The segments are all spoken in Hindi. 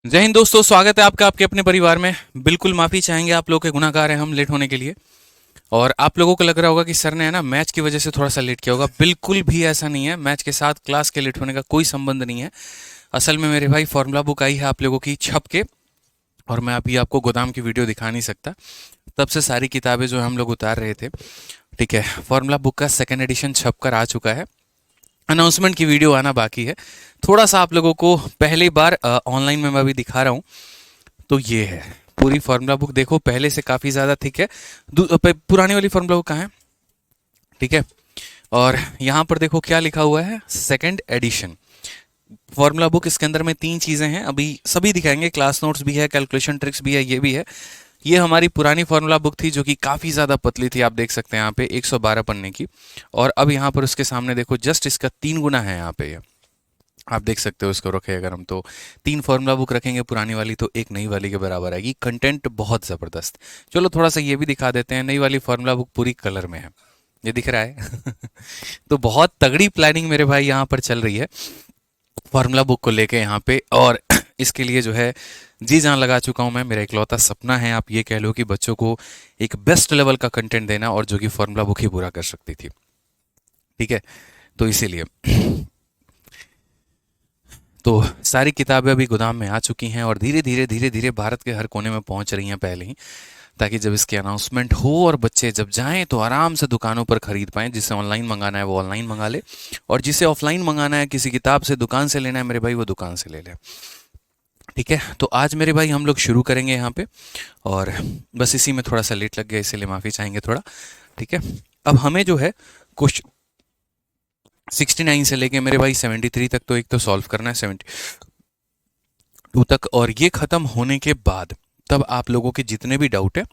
जय हिंद दोस्तों, स्वागत है आपका आपके अपने परिवार में। बिल्कुल माफ़ी चाहेंगे, आप लोग के गुनाहगार हैं हम लेट होने के लिए। और आप लोगों को लग रहा होगा कि सर ने है ना मैच की वजह से थोड़ा सा लेट किया होगा। बिल्कुल भी ऐसा नहीं है, मैच के साथ क्लास के लेट होने का कोई संबंध नहीं है। असल में मेरे भाई फॉर्मूला बुक आई है आप लोगों की छप के, और मैं अभी आपको गोदाम की वीडियो दिखा नहीं सकता। तब से सारी किताबें जो हम लोग उतार रहे थे। ठीक है, फॉर्मूला बुक का सेकेंड एडिशन छप कर आ चुका है। अनाउंसमेंट की वीडियो आना बाकी है। थोड़ा सा आप लोगों को पहली बार ऑनलाइन में मैं अभी दिखा रहा हूँ। तो ये है पूरी फार्मूला बुक, देखो पहले से काफ़ी ज़्यादा थिक है। पुरानी वाली फार्मूला बुक कहाँ है? ठीक है, और यहाँ पर देखो क्या लिखा हुआ है, सेकंड एडिशन फार्मूला बुक। इसके अंदर में तीन चीज़ें हैं, अभी सभी दिखाएंगे। क्लास नोट्स भी है, कैलकुलेशन ट्रिक्स भी है, ये भी है। ये हमारी पुरानी फार्मूला बुक थी जो कि काफ़ी ज़्यादा पतली थी, आप देख सकते हैं यहाँ पे 112 पन्ने की। और अब यहाँ पर उसके सामने देखो जस्ट इसका 3 गुना है यहाँ पे ये। आप देख सकते हो इसको रखे अगर हम तो 3 फार्मूला बुक रखेंगे पुरानी वाली तो एक नई वाली के बराबर आएगी। कंटेंट बहुत ज़बरदस्त। चलो थोड़ा सा ये भी दिखा देते हैं, नई वाली फार्मूला बुक पूरी कलर में है, ये दिख रहा है। तो बहुत तगड़ी प्लानिंग मेरे भाई यहाँ पर चल रही है फार्मूला बुक को लेके यहाँ पे। और इसके लिए जो है जी जान लगा चुका हूँ मैं। मेरा इकलौता सपना है, आप ये कह लो कि बच्चों को एक बेस्ट लेवल का कंटेंट देना, और जो कि फार्मूला बुक ही पूरा कर सकती थी। ठीक है, तो इसीलिए तो सारी किताबें अभी गोदाम में आ चुकी हैं और धीरे धीरे भारत के हर कोने में पहुंच रही हैं पहले ही, ताकि जब इसकी अनाउंसमेंट हो और बच्चे जब जाएं तो आराम से दुकानों पर खरीद पाएं। जिसे ऑनलाइन मंगाना है वो ऑनलाइन मंगा ले, और जिसे ऑफलाइन मंगाना है किसी किताब से दुकान से लेना है मेरे भाई वो दुकान से ले ले। ठीक है, तो आज मेरे भाई हम लोग शुरू करेंगे यहाँ पे, और बस इसी में थोड़ा सा लेट लग गया इसीलिए माफ़ी चाहेंगे थोड़ा। ठीक है, अब हमें जो है क्वेश्चन 69 से लेके मेरे भाई 73 तक तो एक तो सॉल्व करना है, 72 तक, और ये खत्म होने के बाद तब आप लोगों के जितने भी डाउट है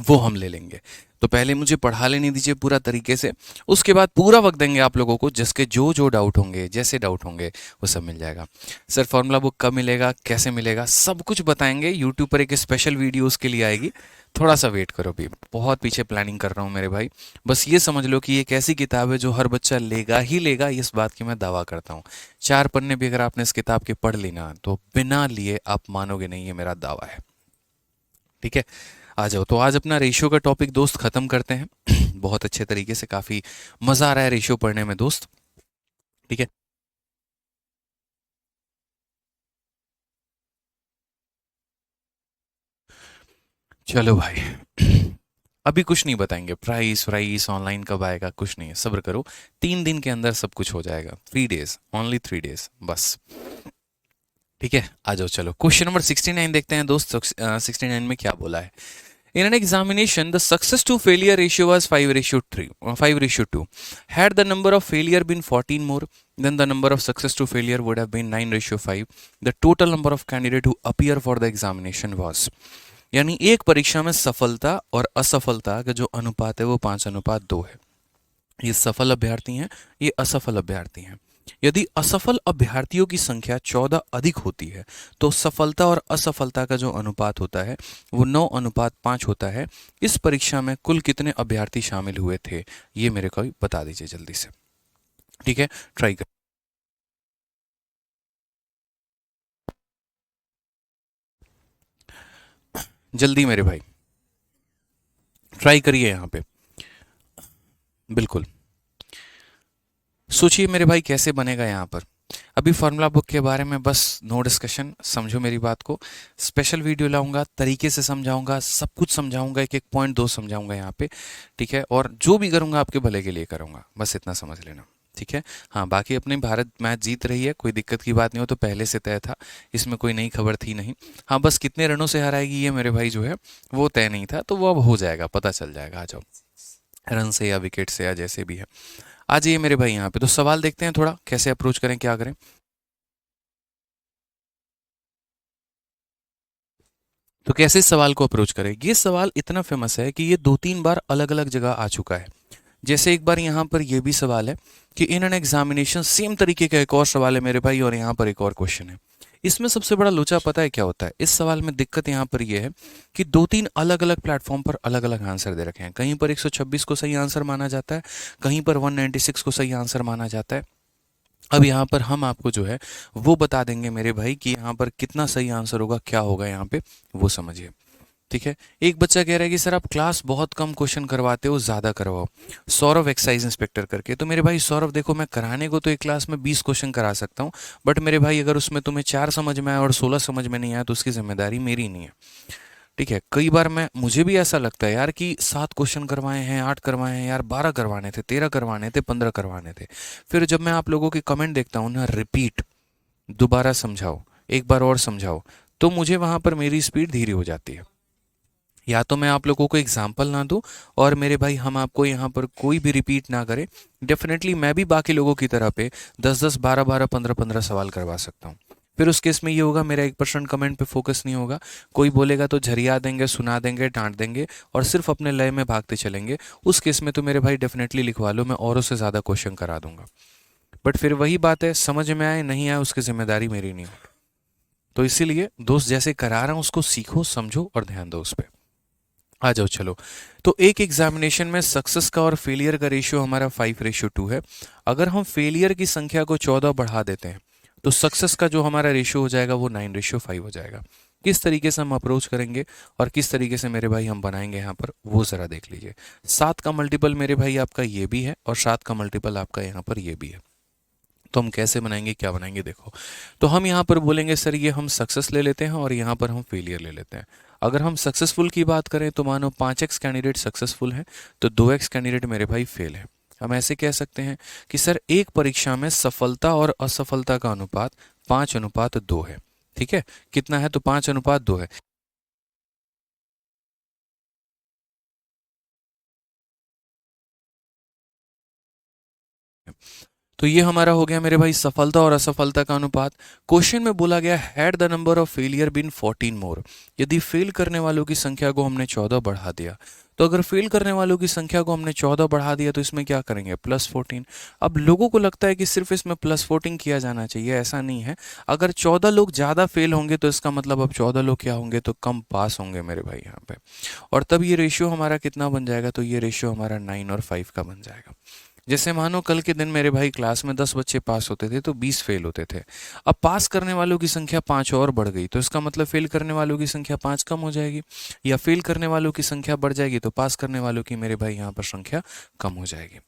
वो हम ले लेंगे। तो पहले मुझे पढ़ा लेने दीजिए पूरा तरीके से, उसके बाद पूरा वक्त देंगे आप लोगों को, जिसके जो जो डाउट होंगे जैसे डाउट होंगे वो सब मिल जाएगा। सर फॉर्मूला बुक कब मिलेगा, कैसे मिलेगा, सब कुछ बताएंगे। यूट्यूब पर एक स्पेशल वीडियो उसके लिए आएगी, थोड़ा सा वेट करो। भी बहुत पीछे प्लानिंग कर रहा हूँ मेरे भाई। बस ये समझ लो कि ये एक ऐसी किताब है जो हर बच्चा लेगा ही लेगा, इस बात की मैं दावा करता हूँ। 4 पन्ने भी अगर आपने इस किताब के पढ़ ली ना तो बिना लिए आप मानोगे नहीं, ये मेरा दावा है। ठीक है, आ जाओ। तो आज अपना रेशियो का टॉपिक दोस्त खत्म करते हैं। बहुत अच्छे तरीके से, काफी मजा आ रहा है रेशियो पढ़ने में दोस्त। ठीक है, चलो भाई। अभी कुछ नहीं बताएंगे, प्राइस प्राइस ऑनलाइन कब आएगा कुछ नहीं है, सब्र करो। 3 दिन के अंदर सब कुछ हो जाएगा, 3 डेज, ओनली 3 डेज बस। ठीक है, आ जाओ। चलो क्वेश्चन नंबर 69 देखते हैं दोस्त। 69 में क्या बोला है? In an examination, the success to failure ratio was 5:3, 5:2. Had the number of failure been 14 more, then the number of success to failure would have been 9:5. The total number of candidate who appear for the examination was, यानी एक परीक्षा में सफलता और असफलता का जो अनुपात है वो 5:2 है। ये सफल अभ्यर्थी हैं, ये असफल अभ्यर्थी हैं। यदि असफल अभ्यर्थियों की संख्या 14 अधिक होती है तो सफलता और असफलता का जो अनुपात होता है वो 9:5 होता है। इस परीक्षा में कुल कितने अभ्यर्थी शामिल हुए थे, ये मेरे को बता दीजिए जल्दी से। ठीक है, ट्राई कर जल्दी मेरे भाई, ट्राई करिए यहाँ पे। बिल्कुल सोचिए मेरे भाई कैसे बनेगा यहाँ पर। अभी फार्मूला बुक के बारे में बस नो डिस्कशन, समझो मेरी बात को। स्पेशल वीडियो लाऊंगा, तरीके से समझाऊंगा, सब कुछ समझाऊंगा, एक एक पॉइंट दो समझाऊंगा यहाँ पे। ठीक है, और जो भी करूंगा आपके भले के लिए करूंगा, बस इतना समझ लेना। ठीक है, हाँ बाकी अपनी भारत मैच जीत रही है, कोई दिक्कत की बात नहीं हो, तो पहले से तय था, इसमें कोई नई खबर थी नहीं। हाँ बस कितने रनों से हराएगी ये मेरे भाई जो है वो तय नहीं था, तो वो अब हो जाएगा, पता चल जाएगा। आ जाओ, रन से या विकेट से या जैसे भी है। आ जाइए मेरे भाई यहाँ पे। तो सवाल देखते हैं थोड़ा कैसे अप्रोच करें, क्या करें। तो कैसे इस सवाल को अप्रोच करें? ये सवाल इतना फेमस है कि ये 2-3 बार अलग अलग जगह आ चुका है। जैसे एक बार यहाँ पर ये भी सवाल है कि इन एन एग्जामिनेशन, सेम तरीके का एक और सवाल है मेरे भाई, और यहाँ पर एक और क्वेश्चन है। इसमें सबसे बड़ा लोचा पता है क्या होता है? इस सवाल में दिक्कत यहाँ पर यह है कि 2-3 अलग अलग प्लेटफॉर्म पर अलग अलग आंसर दे रखे हैं। कहीं पर 126 को सही आंसर माना जाता है, कहीं पर 196 को सही आंसर माना जाता है। अब यहाँ पर हम आपको जो है वो बता देंगे मेरे भाई कि यहाँ पर कितना सही आंसर होगा, क्या होगा यहाँ पे, वो समझिए। ठीक है। एक बच्चा कह रहा है कि सर आप क्लास बहुत कम क्वेश्चन करवाते हो, ज़्यादा करवाओ। सौरभ एक्साइज इंस्पेक्टर करके। तो मेरे भाई सौरभ देखो, मैं कराने को तो एक क्लास में 20 क्वेश्चन करा सकता हूँ, बट मेरे भाई अगर उसमें तुम्हें 4 समझ में आया और 16 समझ में नहीं आया तो उसकी जिम्मेदारी मेरी नहीं है। ठीक है। कई बार मुझे भी ऐसा लगता है यार कि 7 क्वेश्चन करवाए हैं, 8 करवाए हैं यार, 12 करवाने थे, 13 करवाने थे, 15 करवाने थे। फिर जब मैं आप लोगों के कमेंट देखता हूँ ना, रिपीट, दोबारा समझाओ, एक बार और समझाओ, तो मुझे वहां पर मेरी स्पीड धीरे हो जाती है। या तो मैं आप लोगों को एग्जाम्पल ना दूं और मेरे भाई हम आपको यहाँ पर कोई भी रिपीट ना करें, डेफिनेटली मैं भी बाकी लोगों की तरह पे 10-10, 12-12, 15-15 सवाल करवा सकता हूँ। फिर उस केस में ये होगा, मेरा 1% कमेंट पे फोकस नहीं होगा। कोई बोलेगा तो झरिया देंगे, सुना देंगे, डांट देंगे और सिर्फ अपने लय में भागते चलेंगे। उस केस में तो मेरे भाई डेफिनेटली लिखवा लो, मैं औरों से ज़्यादा क्वेश्चन करा दूंगा। बट फिर वही बात है, समझ में आए नहीं आए उसकी जिम्मेदारी मेरी नहीं है। तो इसीलिए दोस्त जैसे करा रहा हूं उसको सीखो, समझो और ध्यान दो उस पर। आ जाओ चलो। तो एक एग्जामिनेशन में सक्सेस का और फेलियर का रेशियो हमारा 5:2 है। अगर हम फेलियर की संख्या को 14 बढ़ा देते हैं तो सक्सेस का जो हमारा रेशियो हो जाएगा वो 9:5 हो जाएगा। किस तरीके से हम अप्रोच करेंगे और किस तरीके से मेरे भाई हम बनाएंगे यहाँ पर, वो ज़रा देख लीजिए। 7 का मल्टीपल मेरे भाई आपका ये भी है और 7 का मल्टीपल आपका यहाँ पर ये भी है। तो हम कैसे बनाएंगे, क्या बनाएंगे, देखो। तो हम यहाँ पर बोलेंगे सर ये हम सक्सेस ले लेते हैं और यहाँ पर हम फेलियर ले लेते हैं। अगर हम सक्सेसफुल की बात करें तो मानो 5x कैंडिडेट सक्सेसफुल है तो 2x कैंडिडेट मेरे भाई फेल है। हम ऐसे कह सकते हैं कि सर एक परीक्षा में सफलता और असफलता का अनुपात 5:2 है। ठीक है। कितना है, तो 5:2 है। तो ये हमारा हो गया मेरे भाई सफलता और असफलता का अनुपात। क्वेश्चन में बोला गया had the number of failure been 14 more. यदि फेल करने वालों की संख्या को हमने 14 बढ़ा दिया, तो अगर फेल करने वालों की संख्या को हमने 14 बढ़ा दिया तो इसमें क्या करेंगे, +14। अब लोगों को लगता है कि सिर्फ इसमें +14 किया जाना चाहिए, ऐसा नहीं है। अगर 14 लोग ज़्यादा फेल होंगे तो इसका मतलब अब 14 लोग क्या होंगे, तो कम पास होंगे मेरे भाई यहाँ पे। और तब ये रेशियो हमारा कितना बन जाएगा, तो ये रेशियो हमारा 9 और 5 का बन जाएगा। जैसे मानो कल के दिन मेरे भाई क्लास में 10 बच्चे पास होते थे तो 20 फेल होते थे। अब पास करने वालों की संख्या 5 और बढ़ गई तो इसका मतलब फेल करने वालों की संख्या 5 कम हो जाएगी, या फेल करने वालों की संख्या बढ़ जाएगी तो पास करने वालों की मेरे भाई यहाँ पर संख्या कम हो जाएगी।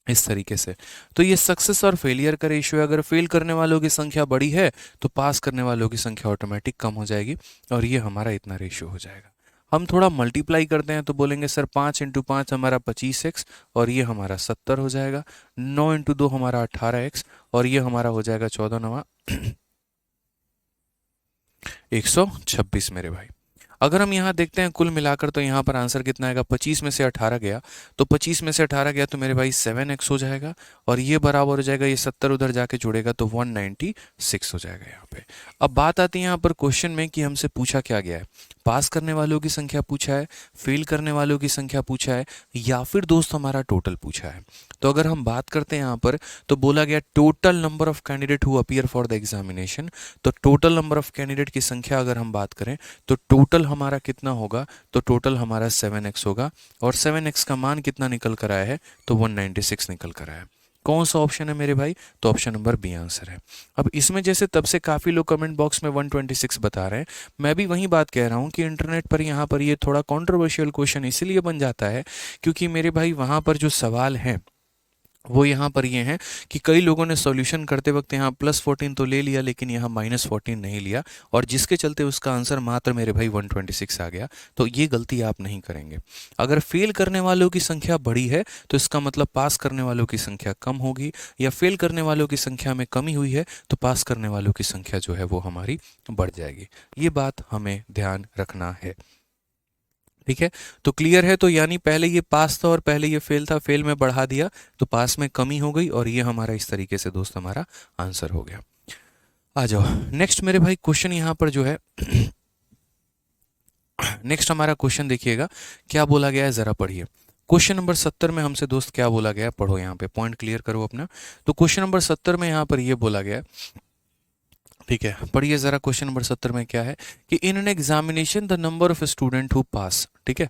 इस तरीके से तो ये सक्सेस और फेलियर का रेशियो है। अगर फेल करने वालों की संख्या बड़ी है तो पास करने वालों की संख्या ऑटोमेटिक कम हो जाएगी और ये हमारा इतना रेशियो हो जाएगा। हम थोड़ा मल्टीप्लाई करते हैं तो बोलेंगे सर 5 × 5 हमारा 25x और ये हमारा 70 हो जाएगा। 9 × 2 हमारा 18x और ये हमारा हो जाएगा 14×9 126 मेरे भाई। अगर हम यहाँ देखते हैं कुल मिलाकर तो यहाँ पर आंसर कितना आएगा, 25 में से 18 गया तो 25 में से 18 गया तो मेरे भाई 7x हो जाएगा और ये बराबर हो जाएगा, ये 70 उधर जाके जुड़ेगा तो 196 हो जाएगा यहाँ पे। अब बात आती है यहाँ पर क्वेश्चन में कि हमसे पूछा क्या गया है, पास करने वालों की संख्या पूछा है, फेल करने वालों की संख्या पूछा है, या फिर दोस्त हमारा टोटल पूछा है। तो अगर हम बात करते हैं यहाँ पर तो बोला गया total number of candidate who appear for the examination. तो टोटल नंबर ऑफ कैंडिडेट की संख्या अगर हम बात करें तो टोटल हमारा कितना होगा, तो टोटल हमारा 7x होगा और 7x का मान कितना निकल कर आया है, तो 196 निकल कर आया है। कौन सा ऑप्शन है मेरे भाई, तो ऑप्शन नंबर बी आंसर है। अब इसमें जैसे तब से काफ़ी लोग कमेंट बॉक्स में 126 बता रहे हैं, मैं भी वही बात कह रहा हूँ कि इंटरनेट पर यहाँ पर ये थोड़ा कंट्रोवर्शियल क्वेश्चन इसलिए बन जाता है क्योंकि मेरे भाई वहाँ पर जो सवाल हैं वो यहाँ पर ये हैं कि कई लोगों ने सॉल्यूशन करते वक्त यहाँ +14 तो ले लिया लेकिन यहाँ -14 नहीं लिया और जिसके चलते उसका आंसर मात्र मेरे भाई 126 आ गया। तो ये गलती आप नहीं करेंगे। अगर फेल करने वालों की संख्या बड़ी है तो इसका मतलब पास करने वालों की संख्या कम होगी, या फेल करने वालों की संख्या में कमी हुई है तो पास करने वालों की संख्या जो है वो हमारी बढ़ जाएगी। ये बात हमें ध्यान रखना है। ठीक है। तो क्लियर है, तो यानी पहले ये पास था और पहले ये फेल था, फेल में बढ़ा दिया तो पास में कमी हो गई और ये हमारा इस तरीके से दोस्त हमारा आंसर हो गया। आ जाओ नेक्स्ट मेरे भाई क्वेश्चन यहाँ पर जो है नेक्स्ट हमारा क्वेश्चन देखिएगा क्या बोला गया है, जरा पढ़िए। क्वेश्चन नंबर 70 में हमसे दोस्त क्या बोला गया है, पढ़ो यहाँ पे, पॉइंट क्लियर करो अपना। तो क्वेश्चन नंबर 70 में यहाँ पर ये बोला गया है, ठीक है, पढ़िए जरा। क्वेश्चन नंबर 70 में क्या है कि in an examination the number of student who पास, ठीक है,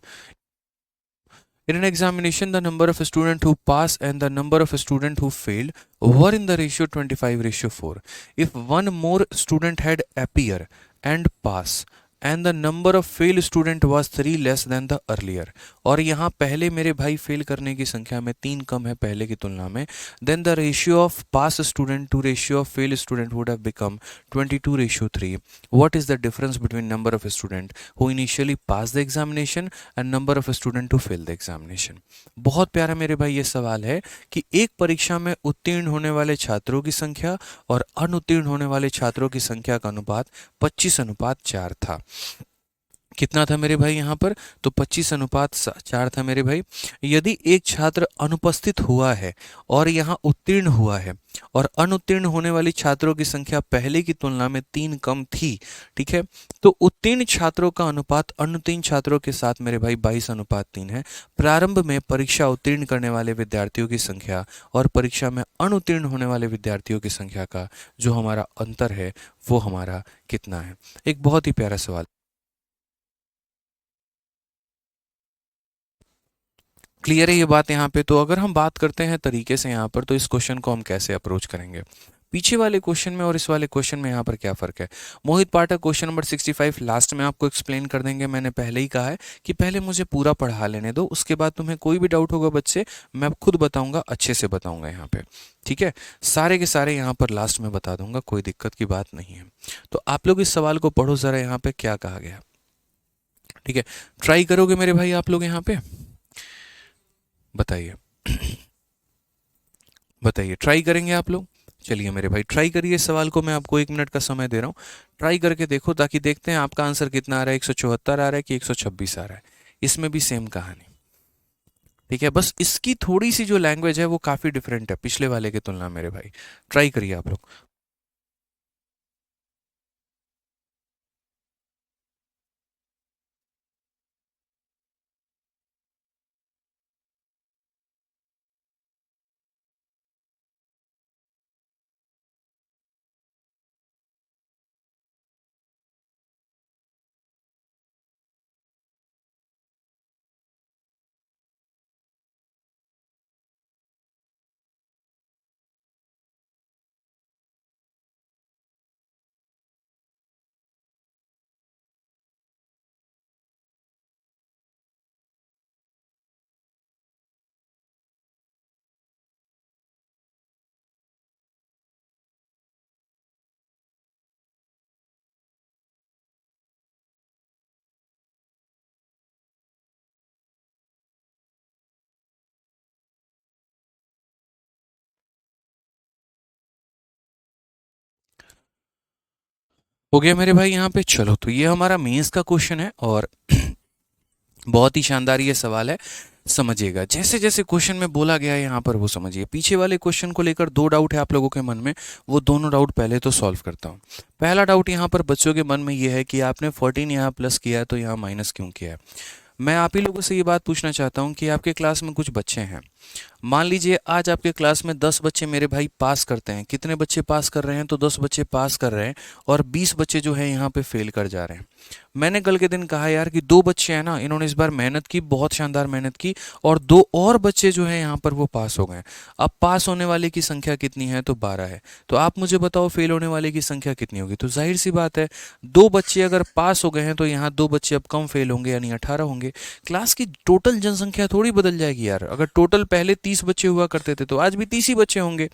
In an examination, the number of students who pass and the number of students who failed were in the ratio 25:4. If one more student had appear and pass and the number of fail student was 3 less than the earlier, और यहाँ पहले मेरे भाई फेल करने की संख्या में 3 कम है पहले की तुलना में, then the ratio of pass student to ratio of fail student would have become 22:3. What is the difference between number of student who initially pass the examination and number of student to fail the examination. बहुत प्यारा मेरे भाई ये सवाल है कि एक परीक्षा में उत्तीर्ण होने वाले छात्रों की संख्या और अनुत्तीर्ण होने वाले छात्रों की संख्या का अनुपात 25:4 था. कितना था मेरे भाई यहाँ पर? तो 25:4 था मेरे भाई. यदि एक छात्र अनुपस्थित हुआ है और यहाँ उत्तीर्ण हुआ है और अनुत्तीर्ण होने वाली छात्रों की संख्या पहले की तुलना में 3 कम थी, ठीक है, तो उत्तीर्ण छात्रों का अनुपात अनुत्तीर्ण छात्रों के साथ मेरे भाई 22:3 है. प्रारंभ में परीक्षा उत्तीर्ण करने वाले विद्यार्थियों की संख्या और परीक्षा में अनुत्तीर्ण होने वाले विद्यार्थियों की संख्या का जो हमारा अंतर है वो हमारा कितना है? एक बहुत ही प्यारा सवाल. क्लियर है ये बात यहाँ पे? तो अगर हम बात करते हैं तरीके से यहाँ पर, तो इस क्वेश्चन को हम कैसे अप्रोच करेंगे? पीछे वाले क्वेश्चन में और इस वाले क्वेश्चन में यहाँ पर क्या फ़र्क है? मोहित पाठक क्वेश्चन नंबर 65 लास्ट में आपको एक्सप्लेन कर देंगे. मैंने पहले ही कहा है कि पहले मुझे पूरा पढ़ा लेने दो, उसके बाद तुम्हें कोई भी डाउट होगा बच्चे मैं खुद बताऊंगा, अच्छे से बताऊंगा यहाँ पे, ठीक है. सारे के सारे यहाँ पर लास्ट में बता दूंगा, कोई दिक्कत की बात नहीं है. तो आप लोग इस सवाल को पढ़ो ज़रा, यहाँ पे क्या कहा गया, ठीक है. ट्राई करोगे मेरे भाई आप लोग यहाँ पे? बताइए बताइए, ट्राई करेंगे आप लोग? चलिए मेरे भाई ट्राई करिए. सवाल को मैं आपको 1 मिनट का समय दे रहा हूँ, ट्राई करके देखो ताकि देखते हैं आपका आंसर कितना आ रहा है. 174 आ रहा है कि 126 आ रहा है? इसमें भी सेम कहानी, ठीक है. बस इसकी थोड़ी सी जो लैंग्वेज है वो काफ़ी डिफरेंट है पिछले वाले की तुलना. मेरे भाई ट्राई करिए आप लोग. हो गया मेरे भाई यहाँ पे? चलो तो ये हमारा मेंस का क्वेश्चन है और बहुत ही शानदार ये सवाल है. समझिएगा जैसे जैसे क्वेश्चन में बोला गया है यहाँ पर वो समझिए. पीछे वाले क्वेश्चन को लेकर 2 डाउट है आप लोगों के मन में, वो दोनों डाउट पहले तो सॉल्व करता हूँ. पहला डाउट यहाँ पर बच्चों के मन में ये है कि आपने 14 यहाँ प्लस किया है तो यहाँ माइनस क्यों किया है? मैं आप ही लोगों से ये बात पूछना चाहता हूँ कि आपके क्लास में कुछ बच्चे हैं, मान लीजिए आज आपके क्लास में 10 बच्चे मेरे भाई पास करते हैं. कितने बच्चे पास कर रहे हैं? तो 10 बच्चे पास कर रहे हैं और 20 बच्चे जो हैं यहाँ पे फेल कर जा रहे हैं. मैंने कल के दिन कहा यार कि 2 बच्चे हैं ना, इन्होंने इस बार मेहनत की, बहुत शानदार मेहनत की, और 2 और बच्चे जो हैं यहाँ पर वो पास हो गए. अब पास होने वाले की संख्या कितनी है? तो 12 है. तो आप मुझे बताओ फेल होने वाले की संख्या कितनी होगी? तो जाहिर सी बात है 2 बच्चे अगर पास हो गए हैं तो यहाँ 2 बच्चे अब कम फेल होंगे, यानी 18 होंगे. क्लास की टोटल जनसंख्या थोड़ी बदल जाएगी यार. अगर टोटल पहले 30 बच्चे हुआ करते थे तो आज भी 30 ही बच्चे होंगे.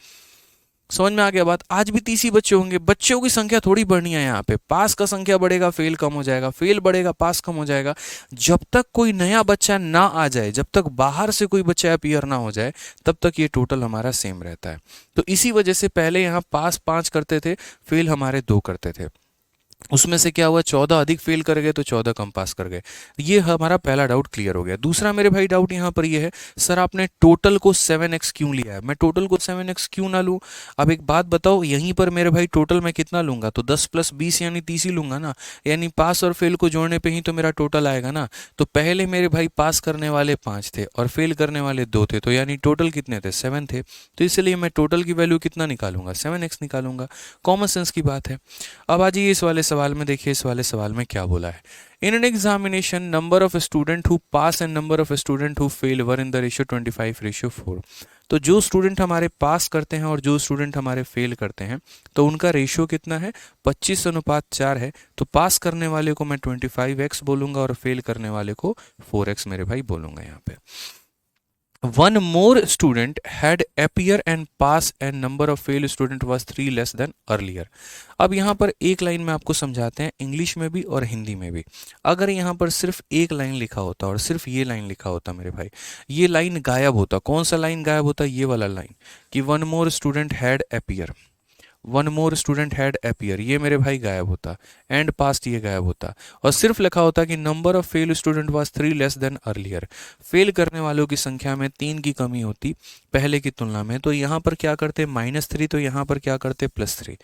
समझ में आ गया बात? आज भी 30 ही बच्चे होंगे. बच्चों की संख्या थोड़ी बढ़नी है यहाँ पे. पास का संख्या बढ़ेगा, फेल कम हो जाएगा, फेल बढ़ेगा, पास कम हो जाएगा. जब तक कोई नया बच्चा ना आ जाए, जब तक बाहर से कोई बच्चा अपीयर ना हो जाए, तब तक ये टोटल हमारा सेम रहता है. तो इसी वजह से पहले यहाँ पास 5 करते थे, फेल हमारे 2 करते थे. उसमें से क्या हुआ? 14 अधिक फेल कर गए तो 14 कम पास कर गए. ये हमारा पहला डाउट क्लियर हो गया. दूसरा मेरे भाई डाउट यहाँ पर ये है, सर आपने टोटल को 7x क्यों लिया है? मैं टोटल को 7x क्यों ना लूँ? अब एक बात बताओ, यहीं पर मेरे भाई टोटल मैं कितना लूंगा? तो 10 + 20 यानी 30 ही लूंगा ना, यानी पास और फेल को जोड़ने पे ही तो मेरा टोटल आएगा ना. तो पहले मेरे भाई पास करने वाले 5 थे और फेल करने वाले 2 थे, तो यानी टोटल कितने थे? 7 थे. तो इसलिए मैं टोटल की वैल्यू कितना निकालूंगा? 7x निकालूंगा. कॉमन सेंस की बात है. अब आ जाइए इस वाले सवाल में देखिए, इस वाले सवाल में क्या बोला है। In an examination number of student who pass and number of student who fail were in the ratio 25:4। तो जो स्टूडेंट हमारे पास करते हैं और जो स्टूडेंट हमारे फेल करते हैं, तो उनका रेशियो कितना है, 25:4 है। तो पास करने वाले को मैं 25x बोलूंगा और फेल करने वाले को 4x मेरे भाई बोलूंगा यहाँ पे। One more student had appear and pass and number of fail student was 3 less than earlier। अब यहाँ पर एक लाइन में आपको समझाते हैं, इंग्लिश में भी और हिंदी में भी। अगर यहाँ पर सिर्फ एक लाइन लिखा होता और सिर्फ ये लाइन लिखा होता मेरे भाई, ये लाइन गायब होता। कौन सा लाइन गायब होता, ये वाला लाइन कि one more student had appear, one more student had appear, ये मेरे भाई गायब होता, एंड पास्ट ये गायब होता, और सिर्फ लिखा होता कि number of fail student was 3 less than earlier. Fail करने वालों की संख्या में 3 की कमी होती पहले की तुलना में। तो यहाँ पर क्या करते, -3, तो यहाँ पर क्या करते, +3,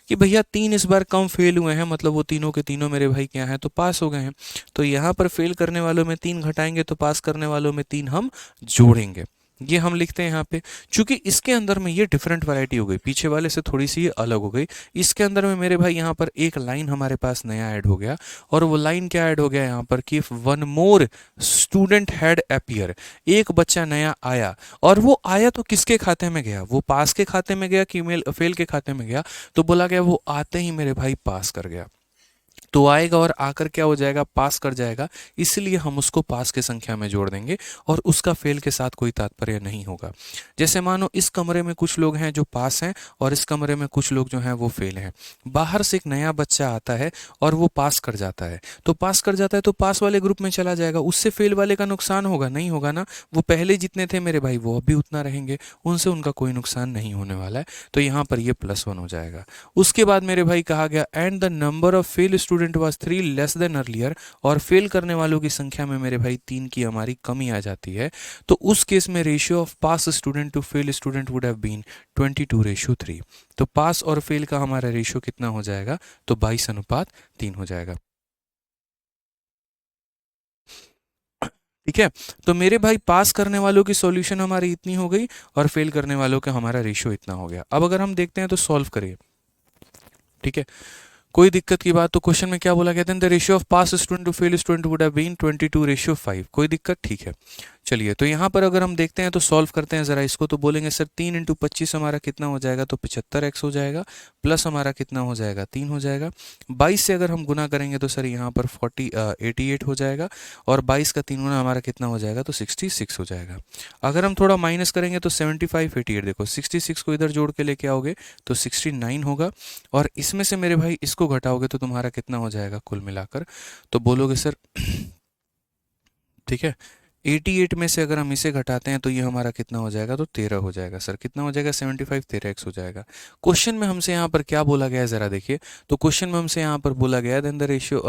कि भैया 3 इस बार कम फेल हुए हैं, मतलब वो तीनों के तीनों मेरे भाई क्या हैं, तो पास हो गए हैं। तो यहाँ पर फेल करने वालों में 3 घटाएंगे तो पास करने वालों में 3 हम जोड़ेंगे, ये हम लिखते हैं यहाँ पे। चूंकि इसके अंदर में ये डिफरेंट वैरायटी हो गई, पीछे वाले से थोड़ी सी ये अलग हो गई। इसके अंदर में मेरे भाई यहाँ पर एक लाइन हमारे पास नया ऐड हो गया, और वो लाइन क्या ऐड हो गया यहाँ पर कि one more student had appear, एक बच्चा नया आया। और वो आया तो किसके खाते में गया, वो पास के खाते में गया कि फेल के खाते में गया, तो बोला गया वो आते ही मेरे भाई पास कर गया। तो आएगा और आकर क्या हो जाएगा, पास कर जाएगा, इसलिए हम उसको पास के संख्या में जोड़ देंगे और उसका फेल के साथ कोई तात्पर्य नहीं होगा। जैसे मानो इस कमरे में कुछ लोग हैं जो पास हैं और इस कमरे में कुछ लोग जो हैं वो फेल हैं। बाहर से एक नया बच्चा आता है और वो पास कर जाता है, तो पास कर जाता है तो पास वाले ग्रुप में चला जाएगा, उससे फेल वाले का नुकसान होगा, नहीं होगा ना। वो पहले जितने थे मेरे भाई वो अभी उतना रहेंगे, उनसे उनका कोई नुकसान नहीं होने वाला है। तो यहाँ पर ये +1 हो जाएगा। उसके बाद मेरे भाई कहा गया and the number of fail student was 3 less than earlier, और फेल करने वालों की संख्या में मेरे भाई 3 की हमारी कमी आ जाती है। तो उस केस में ratio of pass student to fail student would have been 22:3। तो पास और फेल का हमारा रेशियो कितना हो जाएगा, तो 22:3 हो जाएगा। ठीक है, तो मेरे भाई पास करने वालों की सॉल्यूशन हमारी इतनी हो गई और फेल करने वालों का हमारा रेशियो इतना हो गया। अब अगर हम देखते हैं तो सॉल्व करिए, ठीक है, कोई दिक्कत की बात। तो क्वेश्चन में क्या बोला गया था, the ratio of pass student to fail student would have been 22:5। कोई दिक्कत, ठीक है। चलिए, तो यहाँ पर अगर हम देखते हैं तो सॉल्व करते हैं ज़रा इसको, तो बोलेंगे सर 3 × 25 हमारा कितना हो जाएगा, तो 75x हो जाएगा, प्लस हमारा कितना हो जाएगा, 3 हो जाएगा। 22 से अगर हम गुना करेंगे तो सर यहाँ पर 88 हो जाएगा, और 22 का 3 गुना हमारा कितना हो जाएगा, तो 66 हो जाएगा। अगर हम थोड़ा माइनस करेंगे तो 75 88, देखो 66 को इधर जोड़ के लेके आओगे तो 69 होगा, और इसमें से मेरे भाई इसको घटाओगे तो तुम्हारा कितना हो जाएगा कुल मिलाकर, तो बोलोगे सर ठीक है 88 में से अगर हम इसे घटाते हैं तो ये हमारा कितना हो जाएगा, तो 13 हो जाएगा। सर कितना हो जाएगा, 75 13x हो जाएगा। क्वेश्चन में हमसे यहाँ पर क्या बोला गया है जरा देखिए, तो क्वेश्चन में हमसे यहाँ पर बोला गया है देन द रेशियो,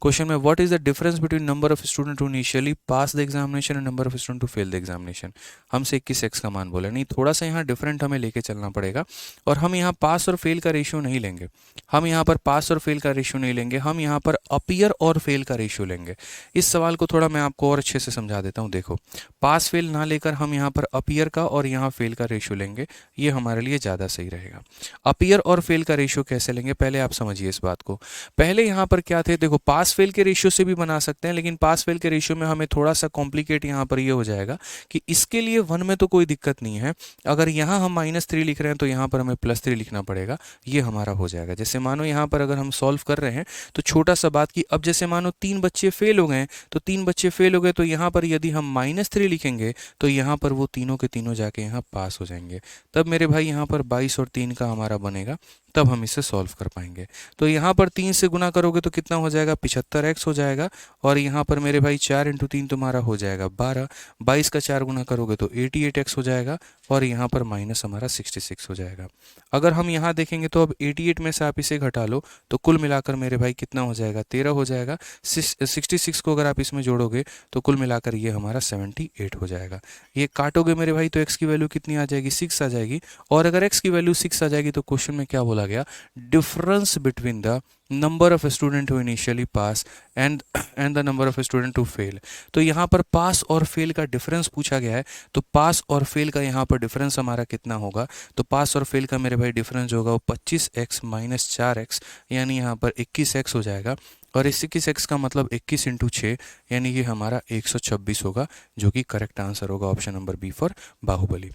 क्वेश्चन में what is the difference between number of student who initially pass the examination and number of student who fail the examination. हमसे 21x का मान बोला, नहीं थोड़ा सा यहाँ डिफरेंट हमें लेके चलना पड़ेगा, और हम यहाँ पास और फेल का रेशियो नहीं लेंगे, हम यहाँ पर पास और फेल का रेशियो नहीं लेंगे, हम यहाँ पर अपीयर और फेल का रेशियो लेंगे। इस सवाल को थोड़ा मैं आपको और अच्छे से समझा देता हूँ। देखो, पास फेल ना लेकर हम यहाँ पर अपीयर का और यहाँ फेल का रेशियो लेंगे, ये हमारे लिए ज़्यादा सही रहेगा। अपीयर और फेल का रेशियो कैसे लेंगे, पहले आप समझिए इस बात को। पहले यहाँ पर क्या थे, देखो पास फेल के रेशियो से भी बना सकते हैं, लेकिन पास फेल के रेशियो में हमें थोड़ा सा कॉम्प्लिकेट यहाँ पर ये हो जाएगा कि इसके लिए 1 में तो कोई दिक्कत नहीं है, अगर यहाँ हम -3 लिख रहे हैं तो यहाँ पर हमें +3 लिखना पड़ेगा, ये हमारा हो जाएगा। जैसे मानो यहाँ पर अगर हम सॉल्व कर रहे हैं तो छोटा सा बात की, अब जैसे मानो 3 बच्चे फेल हो गए, तो 3 बच्चे फेल हो गए, तो यहाँ पर यदि हम -3 लिखेंगे तो यहाँ पर वो तीनों के तीनों जाके यहाँ पास हो जाएंगे। तब मेरे भाई यहाँ पर 22 और 3 का हमारा बनेगा, तब हम इसे सॉल्व कर पाएंगे। तो यहाँ पर 3 से गुना करोगे तो कितना हो जाएगा, 75x हो जाएगा, और यहाँ पर मेरे भाई 4 × 3 तुम्हारा हो जाएगा 12, 22 का 4 गुना करोगे तो 88x हो जाएगा, और यहाँ पर माइनस हमारा 66 हो जाएगा। अगर हम यहाँ देखेंगे तो अब 88 में से आप इसे घटा लो तो कुल मिलाकर मेरे भाई कितना हो जाएगा, 13 हो जाएगा। 66 को अगर आप इसमें जोड़ोगे तो कुल मिलाकर ये हमारा 78 हो जाएगा। ये काटोगे मेरे भाई तो x की वैल्यू कितनी आ जाएगी, 6 आ जाएगी, और अगर x की वैल्यू 6 आ जाएगी तो क्वेश्चन में क्या बोला गया, difference between the number of student who initially pass and the number of student who fail. तो यहाँ पर पास और फेल का डिफरेंस पूछा गया है, तो पास और फेल का यहाँ पर पर डिफरेंस हमारा कितना होगा, तो पास और फेल का मेरे भाई डिफरेंस होगा वो 25x माइनस 4x, यानी यहाँ पर 21x हो जाएगा। और इस 21x का मतलब 21 इंटू 6, यानी कि हमारा 126 होगा, जो कि करेक्ट आंसर होगा option number B for Baahubali.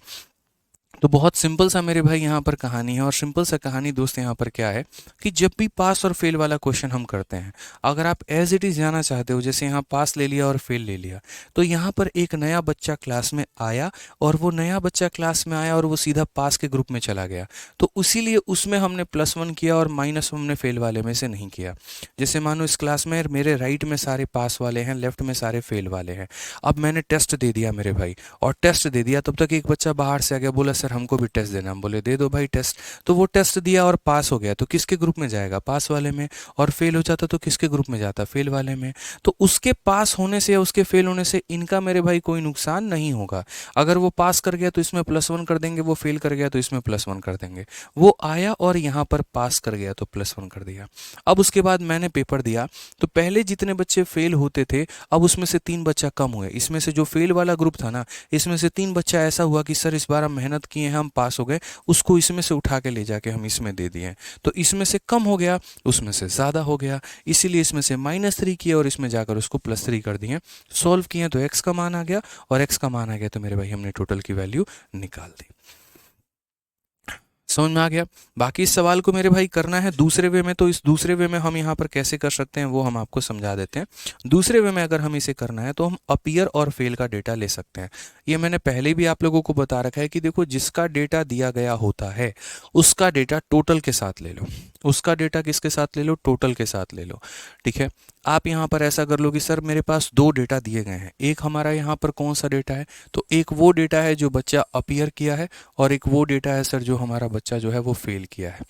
तो बहुत सिंपल सा मेरे भाई यहाँ पर कहानी है। और सिंपल सा कहानी दोस्त यहाँ पर क्या है कि जब भी पास और फेल वाला क्वेश्चन हम करते हैं, अगर आप एज इट इज़ जाना चाहते हो, जैसे यहाँ पास ले लिया और फेल ले लिया, तो यहाँ पर एक नया बच्चा क्लास में आया और वो नया बच्चा क्लास में आया और वो सीधा पास के ग्रुप में चला गया, तो इसीलिए उसमें हमने +1 किया और माइनस हमने फेल वाले में से नहीं किया। जैसे मानो इस क्लास में मेरे राइट में सारे पास वाले हैं, लेफ्ट में सारे फेल वाले हैं। अब मैंने टेस्ट दे दिया मेरे भाई, और टेस्ट दे दिया, तब तक एक बच्चा बाहर से आ गया, बोला सर हमको भी टेस्ट देना। हम बोले दे दो भाई टेस्ट। तो वो टेस्ट दिया और पास हो गया, तो किसके ग्रुप में जाएगा, पास वाले में। और फेल हो जाता तो किसके ग्रुप में जाता, फेल वाले में। तो उसके पास होने से या उसके फेल होने से इनका मेरे भाई कोई नुकसान नहीं होगा। अगर वो पास कर गया तो इसमें +1 कर देंगे, वो फेल कर गया तो इसमें +1 कर देंगे। वो आया और यहाँ पर पास कर गया तो +1 कर दिया। अब उसके बाद मैंने पेपर दिया, तो पहले जितने बच्चे फेल होते थे, अब उसमें से 3 बच्चा कम हुए। इसमें से जो फेल वाला ग्रुप था ना, इसमें से 3 बच्चा ऐसा हुआ कि सर इस बार हम मेहनत किए हैं, हम पास हो गए, उसको इसमें से उठा के ले जाके हम इसमें दे दिए। तो इसमें से कम हो गया, उसमें से ज़्यादा हो गया, इसीलिए इसमें से -3 किया और इसमें जाकर उसको +3 कर दिए। सॉल्व किए तो x का मान आ गया, और x का मान आ गया तो मेरे भाई हमने टोटल की वैल्यू निकाल दी। समझ में आ गया। बाकी इस सवाल को मेरे भाई करना है दूसरे वे में, तो इस दूसरे वे में हम यहाँ पर कैसे कर सकते हैं वो हम आपको समझा देते हैं। दूसरे वे में अगर हम इसे करना है तो हम अपीयर और फेल का डेटा ले सकते हैं। ये मैंने पहले भी आप लोगों को बता रखा है कि देखो, जिसका डेटा दिया गया होता है उसका डेटा टोटल के साथ ले लो। उसका डेटा किसके साथ ले लो, टोटल के साथ ले लो। ठीक है, आप यहाँ पर ऐसा कर लो कि सर मेरे पास 2 डेटा दिए गए हैं। एक हमारा यहाँ पर कौन सा डेटा है, तो एक वो डेटा है जो बच्चा अपीयर किया है, और एक वो डेटा है सर जो हमारा बच्चा जो है वो फेल किया है।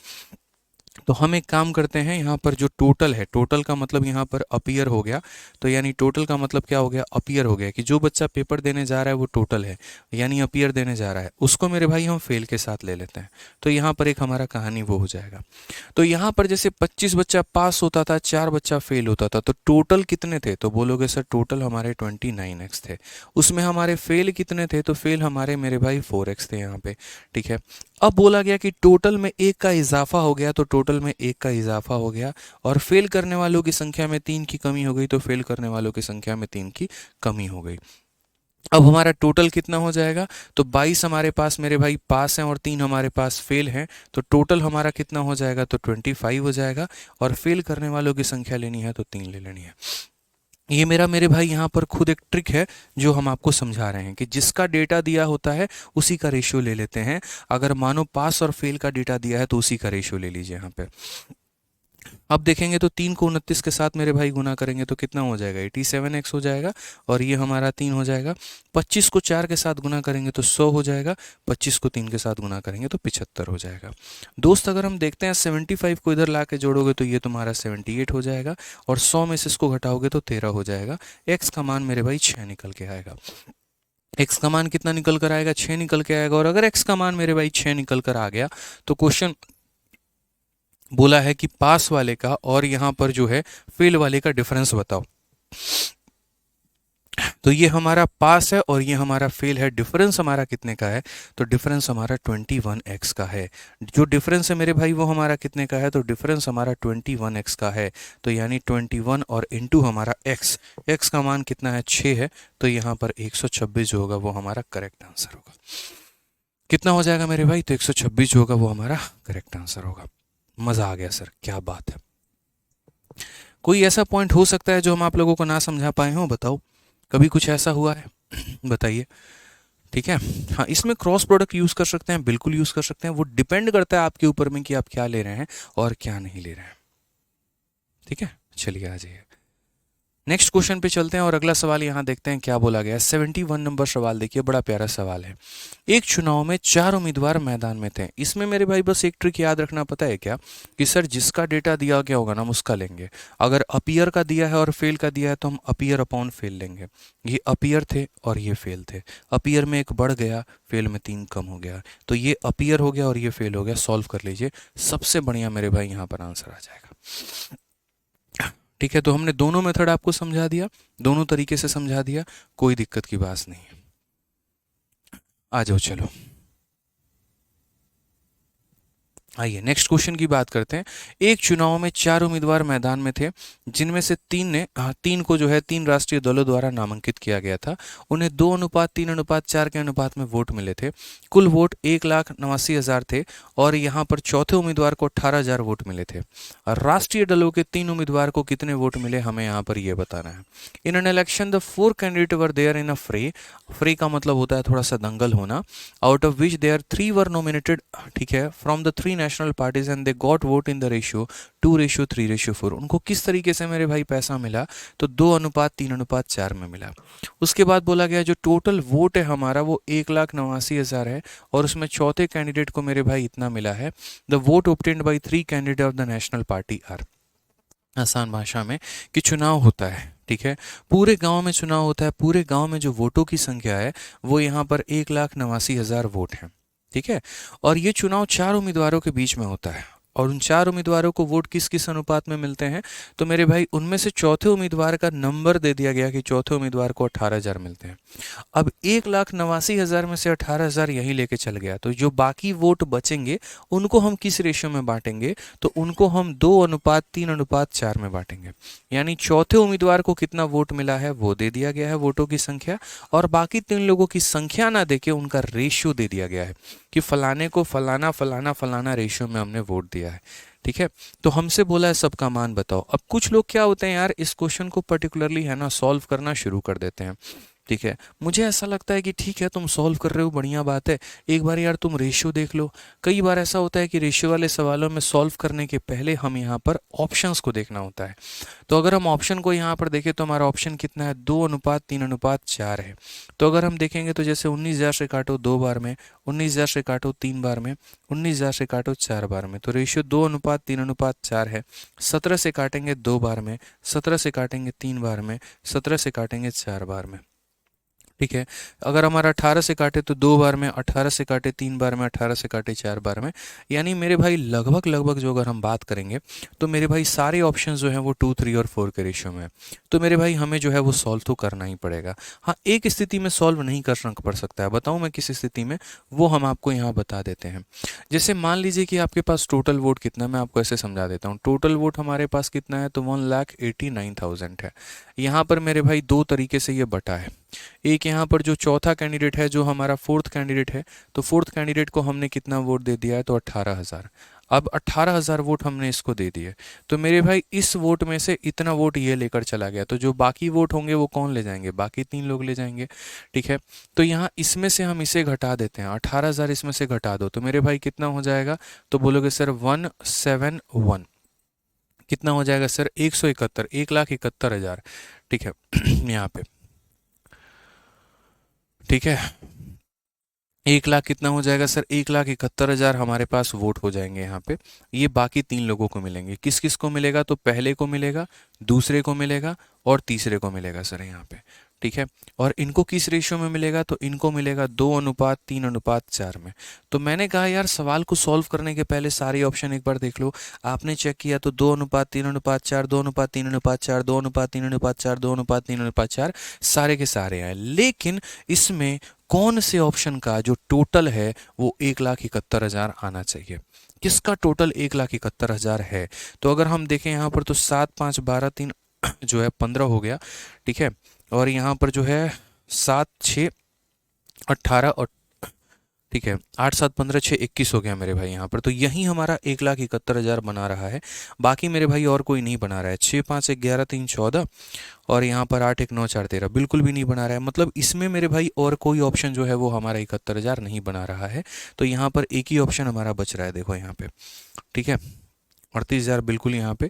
तो हम एक काम करते हैं, यहाँ पर जो टोटल है, टोटल का मतलब यहाँ पर अपीयर हो गया, तो यानी टोटल का मतलब क्या हो गया, अपीयर हो गया, कि जो बच्चा पेपर देने जा रहा है वो टोटल है, यानी अपीयर देने जा रहा है, उसको मेरे भाई हम फेल के साथ ले लेते हैं। तो यहाँ पर एक हमारा कहानी वो हो जाएगा। तो यहाँ पर जैसे 25 बच्चा पास होता था, 4 बच्चा फेल होता था, तो टोटल कितने थे, तो बोलोगे सर टोटल हमारे 29x थे। उसमें हमारे फेल कितने थे, तो फेल हमारे मेरे भाई 4x थे यहाँ पे। ठीक है, अब बोला गया कि टोटल में 1 का इजाफा हो गया, तो टोटल में 1 का इजाफा हो गया, और फेल करने वालों की संख्या में 3 की कमी हो गई, तो फेल करने वालों की संख्या में 3 की कमी हो गई। अब हमारा टोटल कितना हो जाएगा, तो 22 हमारे पास मेरे भाई पास हैं और 3 हमारे पास फेल हैं, तो टोटल हमारा कितना हो जाएगा, तो 25 हो जाएगा। और फेल करने वालों की संख्या लेनी है तो 3 ले लेनी है। ये मेरे भाई यहाँ पर खुद एक ट्रिक है जो हम आपको समझा रहे हैं, कि जिसका डेटा दिया होता है उसी का रेशियो ले लेते हैं। अगर मानो पास और फेल का डेटा दिया है तो उसी का रेशियो ले लीजिए यहाँ पे। अब देखेंगे तो 3 को 29 के साथ मेरे भाई गुना करेंगे तो कितना हो जाएगा, 87x हो जाएगा, और ये हमारा 3 हो जाएगा। 25 को 4 के साथ गुना करेंगे तो 100 हो जाएगा, 25 को 3 के साथ गुना करेंगे तो 75 हो जाएगा। दोस्त अगर हम देखते हैं 75 को इधर ला के जोड़ोगे तो ये तुम्हारा 78 हो जाएगा, और 100 में से इसको घटाओगे तो 13 हो जाएगा। x का मान मेरे भाई 6 निकल के आएगा। x का मान कितना निकल कर आएगा, 6 निकल के आएगा। और अगर x का मान मेरे भाई 6 निकल कर आ गया तो क्वेश्चन बोला है कि पास वाले का और यहाँ पर जो है फेल वाले का डिफरेंस बताओ। तो ये हमारा पास है और ये हमारा फेल है। डिफरेंस हमारा कितने का है, तो डिफरेंस हमारा 21x का है। जो डिफरेंस है मेरे भाई वो हमारा कितने का है, तो डिफरेंस हमारा 21x का है। तो यानी 21 और इंटू हमारा x का मान कितना है, 6 है, तो यहाँ पर 126 जो होगा वो हमारा करेक्ट आंसर होगा। कितना हो जाएगा मेरे भाई, तो 126 जो होगा वो हमारा करेक्ट आंसर होगा। मज़ा आ गया सर, क्या बात है। कोई ऐसा पॉइंट हो सकता है जो हम आप लोगों को ना समझा पाए हों, बताओ, कभी कुछ ऐसा हुआ है बताइए। ठीक है, हाँ, इसमें क्रॉस प्रोडक्ट यूज़ कर सकते हैं, बिल्कुल यूज़ कर सकते हैं। वो डिपेंड करता है आपके ऊपर में कि आप क्या ले रहे हैं और क्या नहीं ले रहे हैं। ठीक है, चलिए आ जाइए नेक्स्ट क्वेश्चन पे चलते हैं और अगला सवाल यहाँ देखते हैं क्या बोला गया है। 71 नंबर सवाल देखिए, बड़ा प्यारा सवाल है। एक चुनाव में 4 उम्मीदवार मैदान में थे। इसमें मेरे भाई बस एक ट्रिक याद रखना, पता है क्या, कि सर जिसका डेटा दिया गया होगा ना हम उसका लेंगे। अगर अपीयर का दिया है और फेल का दिया है तो हम अपीयर अपॉन फेल लेंगे। ये अपीयर थे और ये फेल थे। अपीयर में 1 बढ़ गया, फेल में 3 कम हो गया, तो ये अपीयर हो गया और ये फेल हो गया। सॉल्व कर लीजिए, सबसे बढ़िया मेरे भाई यहाँ पर आंसर आ जाएगा। ठीक है, तो हमने दोनों मेथड आपको समझा दिया, दोनों तरीके से समझा दिया, कोई दिक्कत की बात नहीं है। आ जाओ चलो। आइए नेक्स्ट क्वेश्चन की बात करते हैं। एक चुनाव में 4 उम्मीदवार मैदान में थे, जिनमें से तीन को जो है 3 राष्ट्रीय दलों द्वारा नामांकित किया गया था। उन्हें 2:3:4 के अनुपात में वोट मिले थे। कुल वोट 1,89,000 थे और यहाँ पर चौथे उम्मीदवार को 18,000 वोट मिले थे। और राष्ट्रीय दलों के 3 उम्मीदवार को कितने वोट मिले, हमें यहाँ पर ये बताना है। In an election the 4 candidate were there in a fray. Fray का मतलब होता है थोड़ा सा दंगल होना। Out of which there 3 were nominated, ठीक है, from the 3 national parties and they got vote in the ratio 2:3:4। उनको किस तरीके से मेरे भाई पैसा मिला, तो 2:3:4 में मिला। उसके बाद बोला गया जो टोटल वोट है हमारा वो 1,89,000 है और उसमें चौथे कैंडिडेट को मेरे भाई इतना मिला है। The vote obtained by 3 candidate of the national party are. आसान भाषा में कि चुनाव होता है, ठीक है, पूरे गांव में चुनाव होता है। पूरे गांव में जो वोटों की संख्या है वो यहाँ पर 1,89,000 वोट है, ठीक है। और ये चुनाव 4 उम्मीदवारों के बीच में होता है और उन 4 उम्मीदवारों को वोट किस किस अनुपात में मिलते हैं, तो मेरे भाई उनमें से चौथे उम्मीदवार का नंबर दे दिया गया कि चौथे उम्मीदवार को 18,000 मिलते हैं। अब 1,89,000 में से 18,000 यहीं लेके चल गया, तो जो बाकी वोट बचेंगे उनको हम किस रेशियो में बांटेंगे, तो उनको हम 2:3:4 में बांटेंगे। यानी चौथे उम्मीदवार को कितना वोट मिला है वो दे दिया गया है, वोटों की संख्या, और बाकी 3 लोगों की संख्या ना देके उनका रेशियो दे दिया गया है कि फलाने को फलाना फलाना फलाना रेशियो में हमने वोट दिया है, ठीक है। तो हमसे बोला है सबका मान बताओ। अब कुछ लोग क्या होते हैं यार, इस क्वेश्चन को पर्टिकुलरली है ना सॉल्व करना शुरू कर देते हैं, ठीक है। मुझे ऐसा लगता है कि ठीक है तुम सॉल्व कर रहे हो, बढ़िया बात है, एक बार यार तुम रेशियो देख लो। कई बार ऐसा होता है कि रेशियो वाले सवालों में सॉल्व करने के पहले हम यहाँ पर ऑप्शंस को देखना होता है। तो अगर हम ऑप्शन को यहाँ पर देखें तो हमारा ऑप्शन कितना है, 2:3:4 है। तो अगर हम देखेंगे तो जैसे 19,000 से काटो 2 बार में, 19,000 से काटो 3 बार में, 19,000 से काटो 4 बार में, तो रेशियो 2:3:4 है। 17 से काटेंगे 2 बार में, 17 से काटेंगे 3 बार में, 17 से काटेंगे 4 बार में, ठीक है। अगर हमारा 18 से काटे तो 2 बार में, 18 से काटे 3 बार में, 18 से काटे 4 बार में। यानी मेरे भाई लगभग लगभग जो अगर हम बात करेंगे तो मेरे भाई सारे ऑप्शन जो हैं वो 2, 3 और 4 के रेशियो में है। तो मेरे भाई हमें जो है वो सॉल्व तो करना ही पड़ेगा। हाँ, एक स्थिति में सॉल्व नहीं करना पड़ सकता है, बताऊँ मैं किस स्थिति में, वो हम आपको यहाँ बता देते हैं। जैसे मान लीजिए कि आपके पास टोटल वोट कितना, मैं आपको ऐसे समझा देता हूँ। टोटल वोट हमारे पास कितना है, तो 1,89,000 है। यहाँ पर मेरे भाई 2 तरीके से ये बटा है। एक यहाँ पर जो चौथा कैंडिडेट है, जो हमारा 4th कैंडिडेट है, तो 4th कैंडिडेट को हमने कितना वोट दे दिया है, तो 18,000। अब 18,000 वोट हमने इसको दे दिए, तो मेरे भाई इस वोट में से इतना वोट ये लेकर चला गया, तो जो बाकी वोट होंगे वो कौन ले जाएंगे, बाकी 3 लोग ले जाएंगे, ठीक है। तो यहाँ इसमें से हम इसे घटा देते हैं, 18,000 इसमें से घटा दो, तो मेरे भाई कितना हो जाएगा, तो बोलोगे सर 171। कितना हो जाएगा सर, 171, 1,71,000, ठीक है। यहाँ पे ठीक है, 1,00,000 कितना हो जाएगा सर, 1,71,000 हमारे पास वोट हो जाएंगे यहाँ पे। ये बाकी 3 लोगों को मिलेंगे। किस किस को मिलेगा, तो पहले को मिलेगा, दूसरे को मिलेगा और तीसरे को मिलेगा सर यहाँ पे, ठीक है। और इनको किस रेशियो में मिलेगा, तो इनको मिलेगा 2:3:4 में। तो मैंने कहा यार सवाल को सॉल्व करने के पहले सारे ऑप्शन एक बार देख लो। आपने चेक किया तो 2:3:4, 2:3:4, 2:3:4, 2:3:4 सारे के सारे हैं, लेकिन इसमें कौन से ऑप्शन का जो टोटल है वो 1,71,000 आना चाहिए। किसका टोटल 1,71,000 है, तो अगर हम देखें यहाँ पर तो 7, 5, 12, 3 जो है 15 हो गया, ठीक है। और यहाँ पर जो है 7, 6, 18 और ठीक है 8, 7, 15, 6, 21 हो गया मेरे भाई यहाँ पर। तो यही हमारा 1,71,000 बना रहा है। बाकी मेरे भाई और कोई नहीं बना रहा है। 6, 5, 11, 3, 14 और यहाँ पर 8, 1, 9, 4, 13 बिल्कुल भी नहीं बना रहा है। मतलब इसमें मेरे भाई और कोई ऑप्शन जो है वो हमारा 71,000 नहीं बना रहा है। तो यहाँ पर एक ही ऑप्शन हमारा बच रहा है, देखो यहाँ पे, ठीक है, 38,000 बिल्कुल यहाँ पे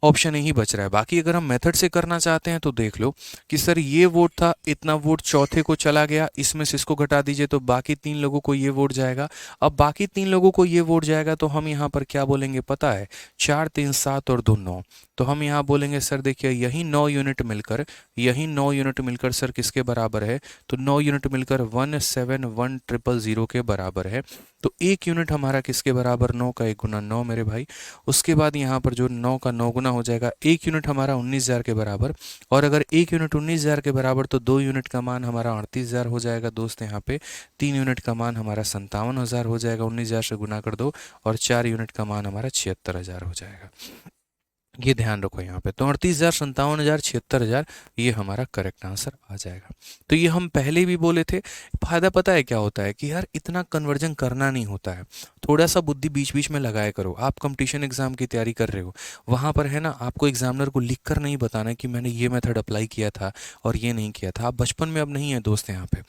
ऑप्शन ही बच रहा है। बाकी अगर हम मेथड से करना चाहते हैं तो देख लो कि सर ये वोट था, इतना वोट चौथे को चला गया, इसमें से इसको घटा दीजिए तो बाकी 3 लोगों को ये वोट जाएगा। अब बाकी 3 लोगों को ये वोट जाएगा तो हम यहाँ पर क्या बोलेंगे पता है, 4, 3, 7 और 2, 9। तो हम यहाँ बोलेंगे सर देखिए यही 9 यूनिट मिलकर, यही 9 यूनिट मिलकर सर किसके बराबर है, तो 9 यूनिट मिलकर 171,000 के बराबर है। तो 1 यूनिट हमारा किसके बराबर, 9 का 1 गुना 9 मेरे भाई। उसके बाद यहाँ पर जो 9 का 9 गुना हो जाएगा, 1 यूनिट हमारा 19,000 के बराबर, और अगर 1 यूनिट 19,000 के बराबर तो 2 यूनिट का मान हमारा 38,000 हो जाएगा दोस्त यहाँ पे। 3 यूनिट का मान हमारा 57,000 हो जाएगा, 19,000 से गुना कर दो, और 4 यूनिट का मान हमारा 76,000 हो जाएगा। ये ध्यान रखो यहाँ पे, तो 38,000, 57,000, 76,000, ये हमारा करेक्ट आंसर आ जाएगा। तो ये हम पहले भी बोले थे। फायदा पता है क्या होता है कि यार इतना कन्वर्जन करना नहीं होता है, थोड़ा सा बुद्धि बीच बीच में लगाया करो। आप कंपटीशन एग्जाम की तैयारी कर रहे हो, वहाँ पर है ना, आपको एग्जामिनर को लिख कर नहीं बताना है कि मैंने ये मेथड अप्लाई किया था और ये नहीं किया था। आप बचपन में अब नहीं है दोस्त यहाँ पे,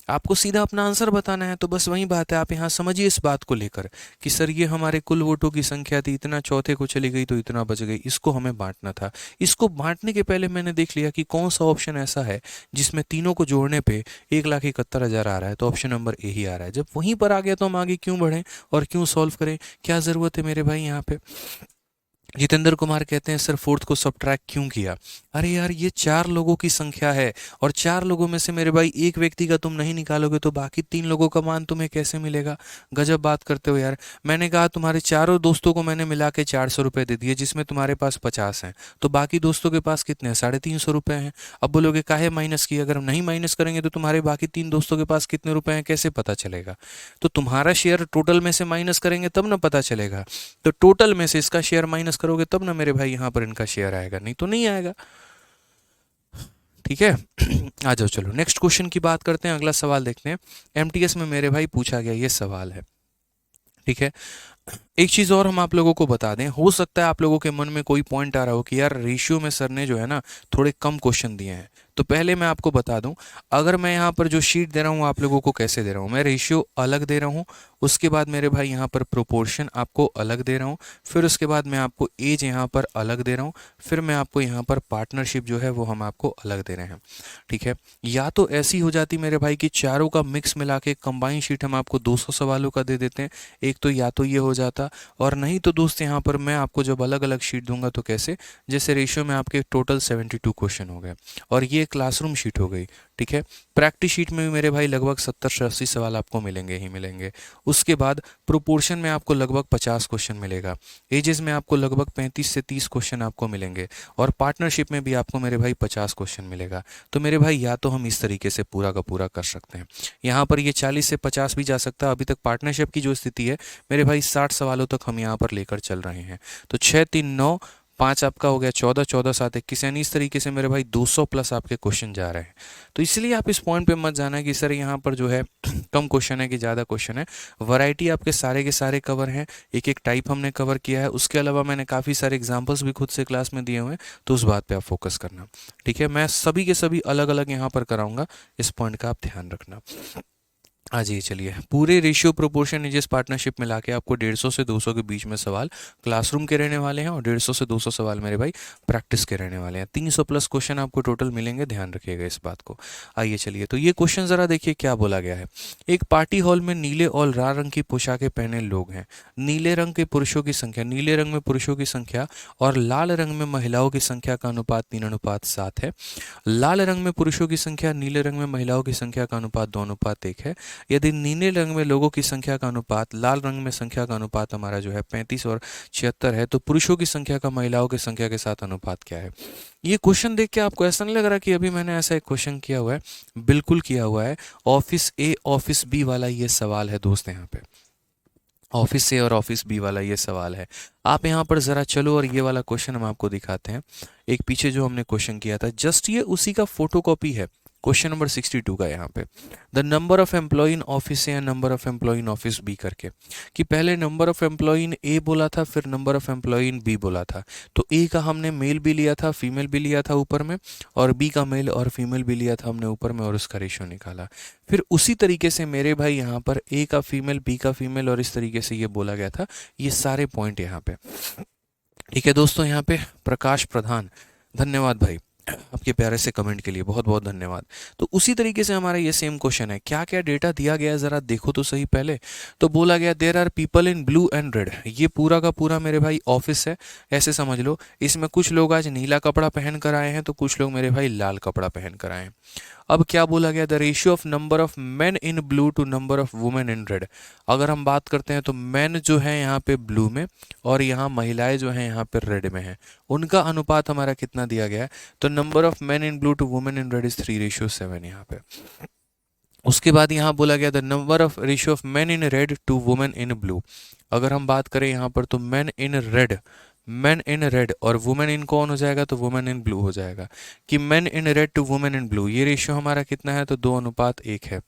आपको सीधा अपना आंसर बताना है। तो बस वही बात है, आप यहाँ समझिए इस बात को लेकर कि सर ये हमारे कुल वोटों की संख्या थी, इतना चौथे को चली गई तो इतना बच गई, इसको हमें बांटना था। इसको बांटने के पहले मैंने देख लिया कि कौन सा ऑप्शन ऐसा है जिसमें तीनों को जोड़ने पे 1,71,000 आ रहा है, तो ऑप्शन नंबर ए ही आ रहा है। जब वहीं पर आ गया तो हम आगे क्यों बढ़ें और क्यों सॉल्व करें, क्या ज़रूरत है मेरे भाई यहाँ पे। जितेंद्र कुमार कहते हैं सर फोर्थ को सब्ट्रैक्ट क्यों किया। अरे यार ये 4 लोगों की संख्या है, और 4 लोगों में से मेरे भाई एक व्यक्ति का तुम नहीं निकालोगे तो बाकी 3 लोगों का मान तुम्हें कैसे मिलेगा। गजब बात करते हो यार। मैंने कहा तुम्हारे चारों दोस्तों को मैंने मिला के 400 रुपये दे दिए, जिसमें तुम्हारे पास 50 हैं, तो बाकी दोस्तों के पास कितने हैं, 350 रुपये हैं। अब बोलोगे काहे माइनस किया, अगर हम नहीं माइनस करेंगे तो तुम्हारे बाकी 3 दोस्तों के पास कितने रुपए हैं कैसे पता चलेगा। तो तुम्हारा शेयर टोटल में से माइनस करेंगे तब ना पता चलेगा। तो टोटल में से इसका शेयर माइनस करोगे तब ना मेरे भाई यहाँ पर इनका शेयर आएगा, नहीं तो नहीं आएगा। ठीक है। आ जाओ, चलो नेक्स्ट क्वेश्चन की बात करते हैं, अगला सवाल देखते हैं। एमटीएस में मेरे भाई पूछा गया ये सवाल है। ठीक है, एक चीज और हम आप लोगों को बता दें, हो सकता है आप लोगों के मन में कोई पॉइंट आ रहा हो कि यार रेशियो में सर ने जो है ना थोड़े कम क्वेश्चन दिए हैं। तो पहले मैं आपको बता दूं, अगर मैं यहाँ पर जो शीट दे रहा हूँ आप लोगों को कैसे दे रहा हूँ, मैं रेशियो अलग दे रहा हूँ, उसके बाद मेरे भाई यहाँ पर प्रोपोर्शन आपको अलग दे रहा हूँ, फिर उसके बाद मैं आपको एज यहाँ पर अलग दे रहा हूँ, फिर मैं आपको यहाँ पर पार्टनरशिप जो है वो हम आपको अलग दे रहे हैं। ठीक है, या तो ऐसी हो जाती मेरे भाई कि चारों का मिक्स मिला के कंबाइन शीट हम आपको 200 सवालों का दे देते हैं, एक तो या तो ये हो जाता, और नहीं तो दोस्त यहाँ पर मैं आपको जब अलग अलग शीट दूंगा तो कैसे, जैसे रेशियो में आपके टोटल 72 क्वेश्चन हो गए, और ये क्लासरूम शीट हो गई। ठीक है, प्रैक्टिस शीट में भी मेरे भाई लगभग 70 से 80 सवाल आपको मिलेंगे ही मिलेंगे। उसके बाद प्रोपोर्शन में आपको लगभग 50 क्वेश्चन मिलेगा, एजेस में आपको लगभग 35 से 30 क्वेश्चन आपको मिलेंगे, और पार्टनरशिप में भी आपको मेरे भाई 50 क्वेश्चन मिलेगा। तो मेरे भाई या तो हम इस तरीके से पूरा का पूरा कर सकते हैं, यहाँ पर ये 40 से 50 भी जा सकता है। अभी तक पार्टनरशिप की जो स्थिति है मेरे भाई 60 सवालों तक हम यहाँ पर लेकर चल रहे हैं। तो 6 3 9 5 आपका हो गया 14, 14 7 21, यानी इस तरीके से मेरे भाई 200 प्लस आपके क्वेश्चन जा रहे हैं। तो इसलिए आप इस पॉइंट पे मत जाना कि सर यहाँ पर जो है कम क्वेश्चन है कि ज़्यादा क्वेश्चन है। वैरायटी आपके सारे के सारे कवर हैं, एक एक टाइप हमने कवर किया है। उसके अलावा मैंने काफ़ी सारे एग्जाम्पल्स भी खुद से क्लास में दिए हुए हैं, तो उस बात पर आप फोकस करना। ठीक है, मैं सभी के सभी अलग अलग यहाँ पर कराऊंगा, इस पॉइंट का आप ध्यान रखना। हाँ जी, चलिए पूरे रेशियो प्रोपोर्शन एजेस पार्टनरशिप मिला के आपको 150 से 200 के बीच में सवाल क्लासरूम के रहने वाले हैं, और 150 से 200 सवाल मेरे भाई प्रैक्टिस के रहने वाले हैं। 300 प्लस क्वेश्चन आपको टोटल मिलेंगे, ध्यान रखिएगा इस बात को। आइए चलिए, तो ये क्वेश्चन ज़रा देखिए क्या बोला गया है। एक पार्टी हॉल में नीले और लाल रंग की पोशाकें पहने लोग हैं। नीले रंग के पुरुषों की संख्या, नीले रंग में पुरुषों की संख्या और लाल रंग में महिलाओं की संख्या का अनुपात 3:7 है। लाल रंग में पुरुषों की संख्या, नीले रंग में महिलाओं की संख्या का अनुपात 2:1 है। यदि नीले रंग में लोगों की संख्या का अनुपात लाल रंग में संख्या का अनुपात हमारा जो है 35 और 76 है, तो पुरुषों की संख्या का महिलाओं की संख्या के साथ अनुपात क्या है। ये क्वेश्चन देख के आपको ऐसा नहीं लग रहा कि अभी मैंने ऐसा एक क्वेश्चन किया हुआ है? बिल्कुल किया हुआ है। ऑफिस ए ऑफिस बी वाला ये सवाल है दोस्त, यहाँ पे ऑफिस ए और ऑफिस बी वाला ये सवाल है। आप यहाँ पर ज़रा चलो और ये वाला क्वेश्चन हम आपको दिखाते हैं। एक पीछे जो हमने क्वेश्चन किया था जस्ट ये उसी का फोटोकॉपी है, क्वेश्चन नंबर 62 का। यहाँ पे the number of employ in office A and number of employ in office B करके, कि पहले number of employ in A बोला था, फिर number of employ in B बोला था। तो ए का हमने मेल भी लिया था, फीमेल भी लिया था ऊपर में, और बी का मेल और फीमेल भी लिया था हमने ऊपर में, और उसका रेशियो निकाला। फिर उसी तरीके से मेरे भाई यहाँ पर ए का फीमेल, बी का फीमेल, और इस तरीके से ये बोला गया था। ये सारे पॉइंट यहाँ पे। ठीक है दोस्तों, यहाँ पे प्रकाश प्रधान, धन्यवाद भाई आपके प्यारे से कमेंट के लिए, बहुत बहुत धन्यवाद। तो उसी तरीके से हमारा ये सेम क्वेश्चन है। क्या क्या डेटा दिया गया है ज़रा देखो तो सही पहले। तो बोला गया there are people in blue and red, ये पूरा का पूरा मेरे भाई ऑफिस है, ऐसे समझ लो। इसमें कुछ लोग आज नीला कपड़ा पहन कर आए हैं, तो कुछ लोग मेरे भाई लाल कपड़ा पहन कर आए हैं। अब क्या बोला गया, the ratio of number of men in blue to number of women in red. अगर हम बात करते हैं तो मेन जो है यहाँ पे ब्लू में और यहाँ महिलाएं जो हैं यहाँ पे रेड में हैं, उनका अनुपात हमारा कितना दिया गया है, तो number of men in blue to women in red is 3:7 यहाँ पे। उसके बाद यहाँ बोला गया the number of ratio of men in red to women in blue. अगर हम बात करें यहाँ पर तो मेन इन रेड और वुमेन इन कौन हो जाएगा, तो वुमेन इन ब्लू हो जाएगा कि men in red to women in blue, ये रेशियो हमारा कितना है, तो 2:1 है।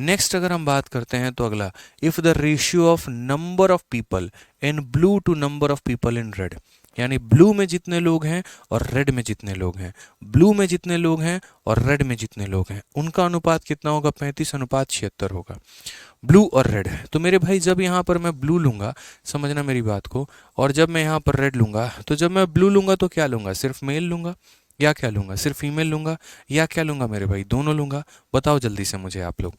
नेक्स्ट अगर हम बात करते हैं तो अगला, if the ratio of number of people in blue to number of people in red, यानी ब्लू में जितने लोग हैं और रेड में जितने लोग हैं, ब्लू में जितने लोग हैं और रेड में जितने लोग हैं, उनका अनुपात कितना होगा, 35:76 होगा, ब्लू और रेड। तो मेरे भाई जब यहाँ पर मैं ब्लू लूंगा, समझना मेरी बात को, और जब मैं यहाँ पर रेड लूंगा, तो जब मैं ब्लू लूंगा तो क्या लूंगा, सिर्फ मेल लूंगा या क्या लूंगा, सिर्फ फीमेल लूंगा या क्या लूंगा मेरे भाई, दोनों लूंगा। बताओ जल्दी से मुझे आप लोग,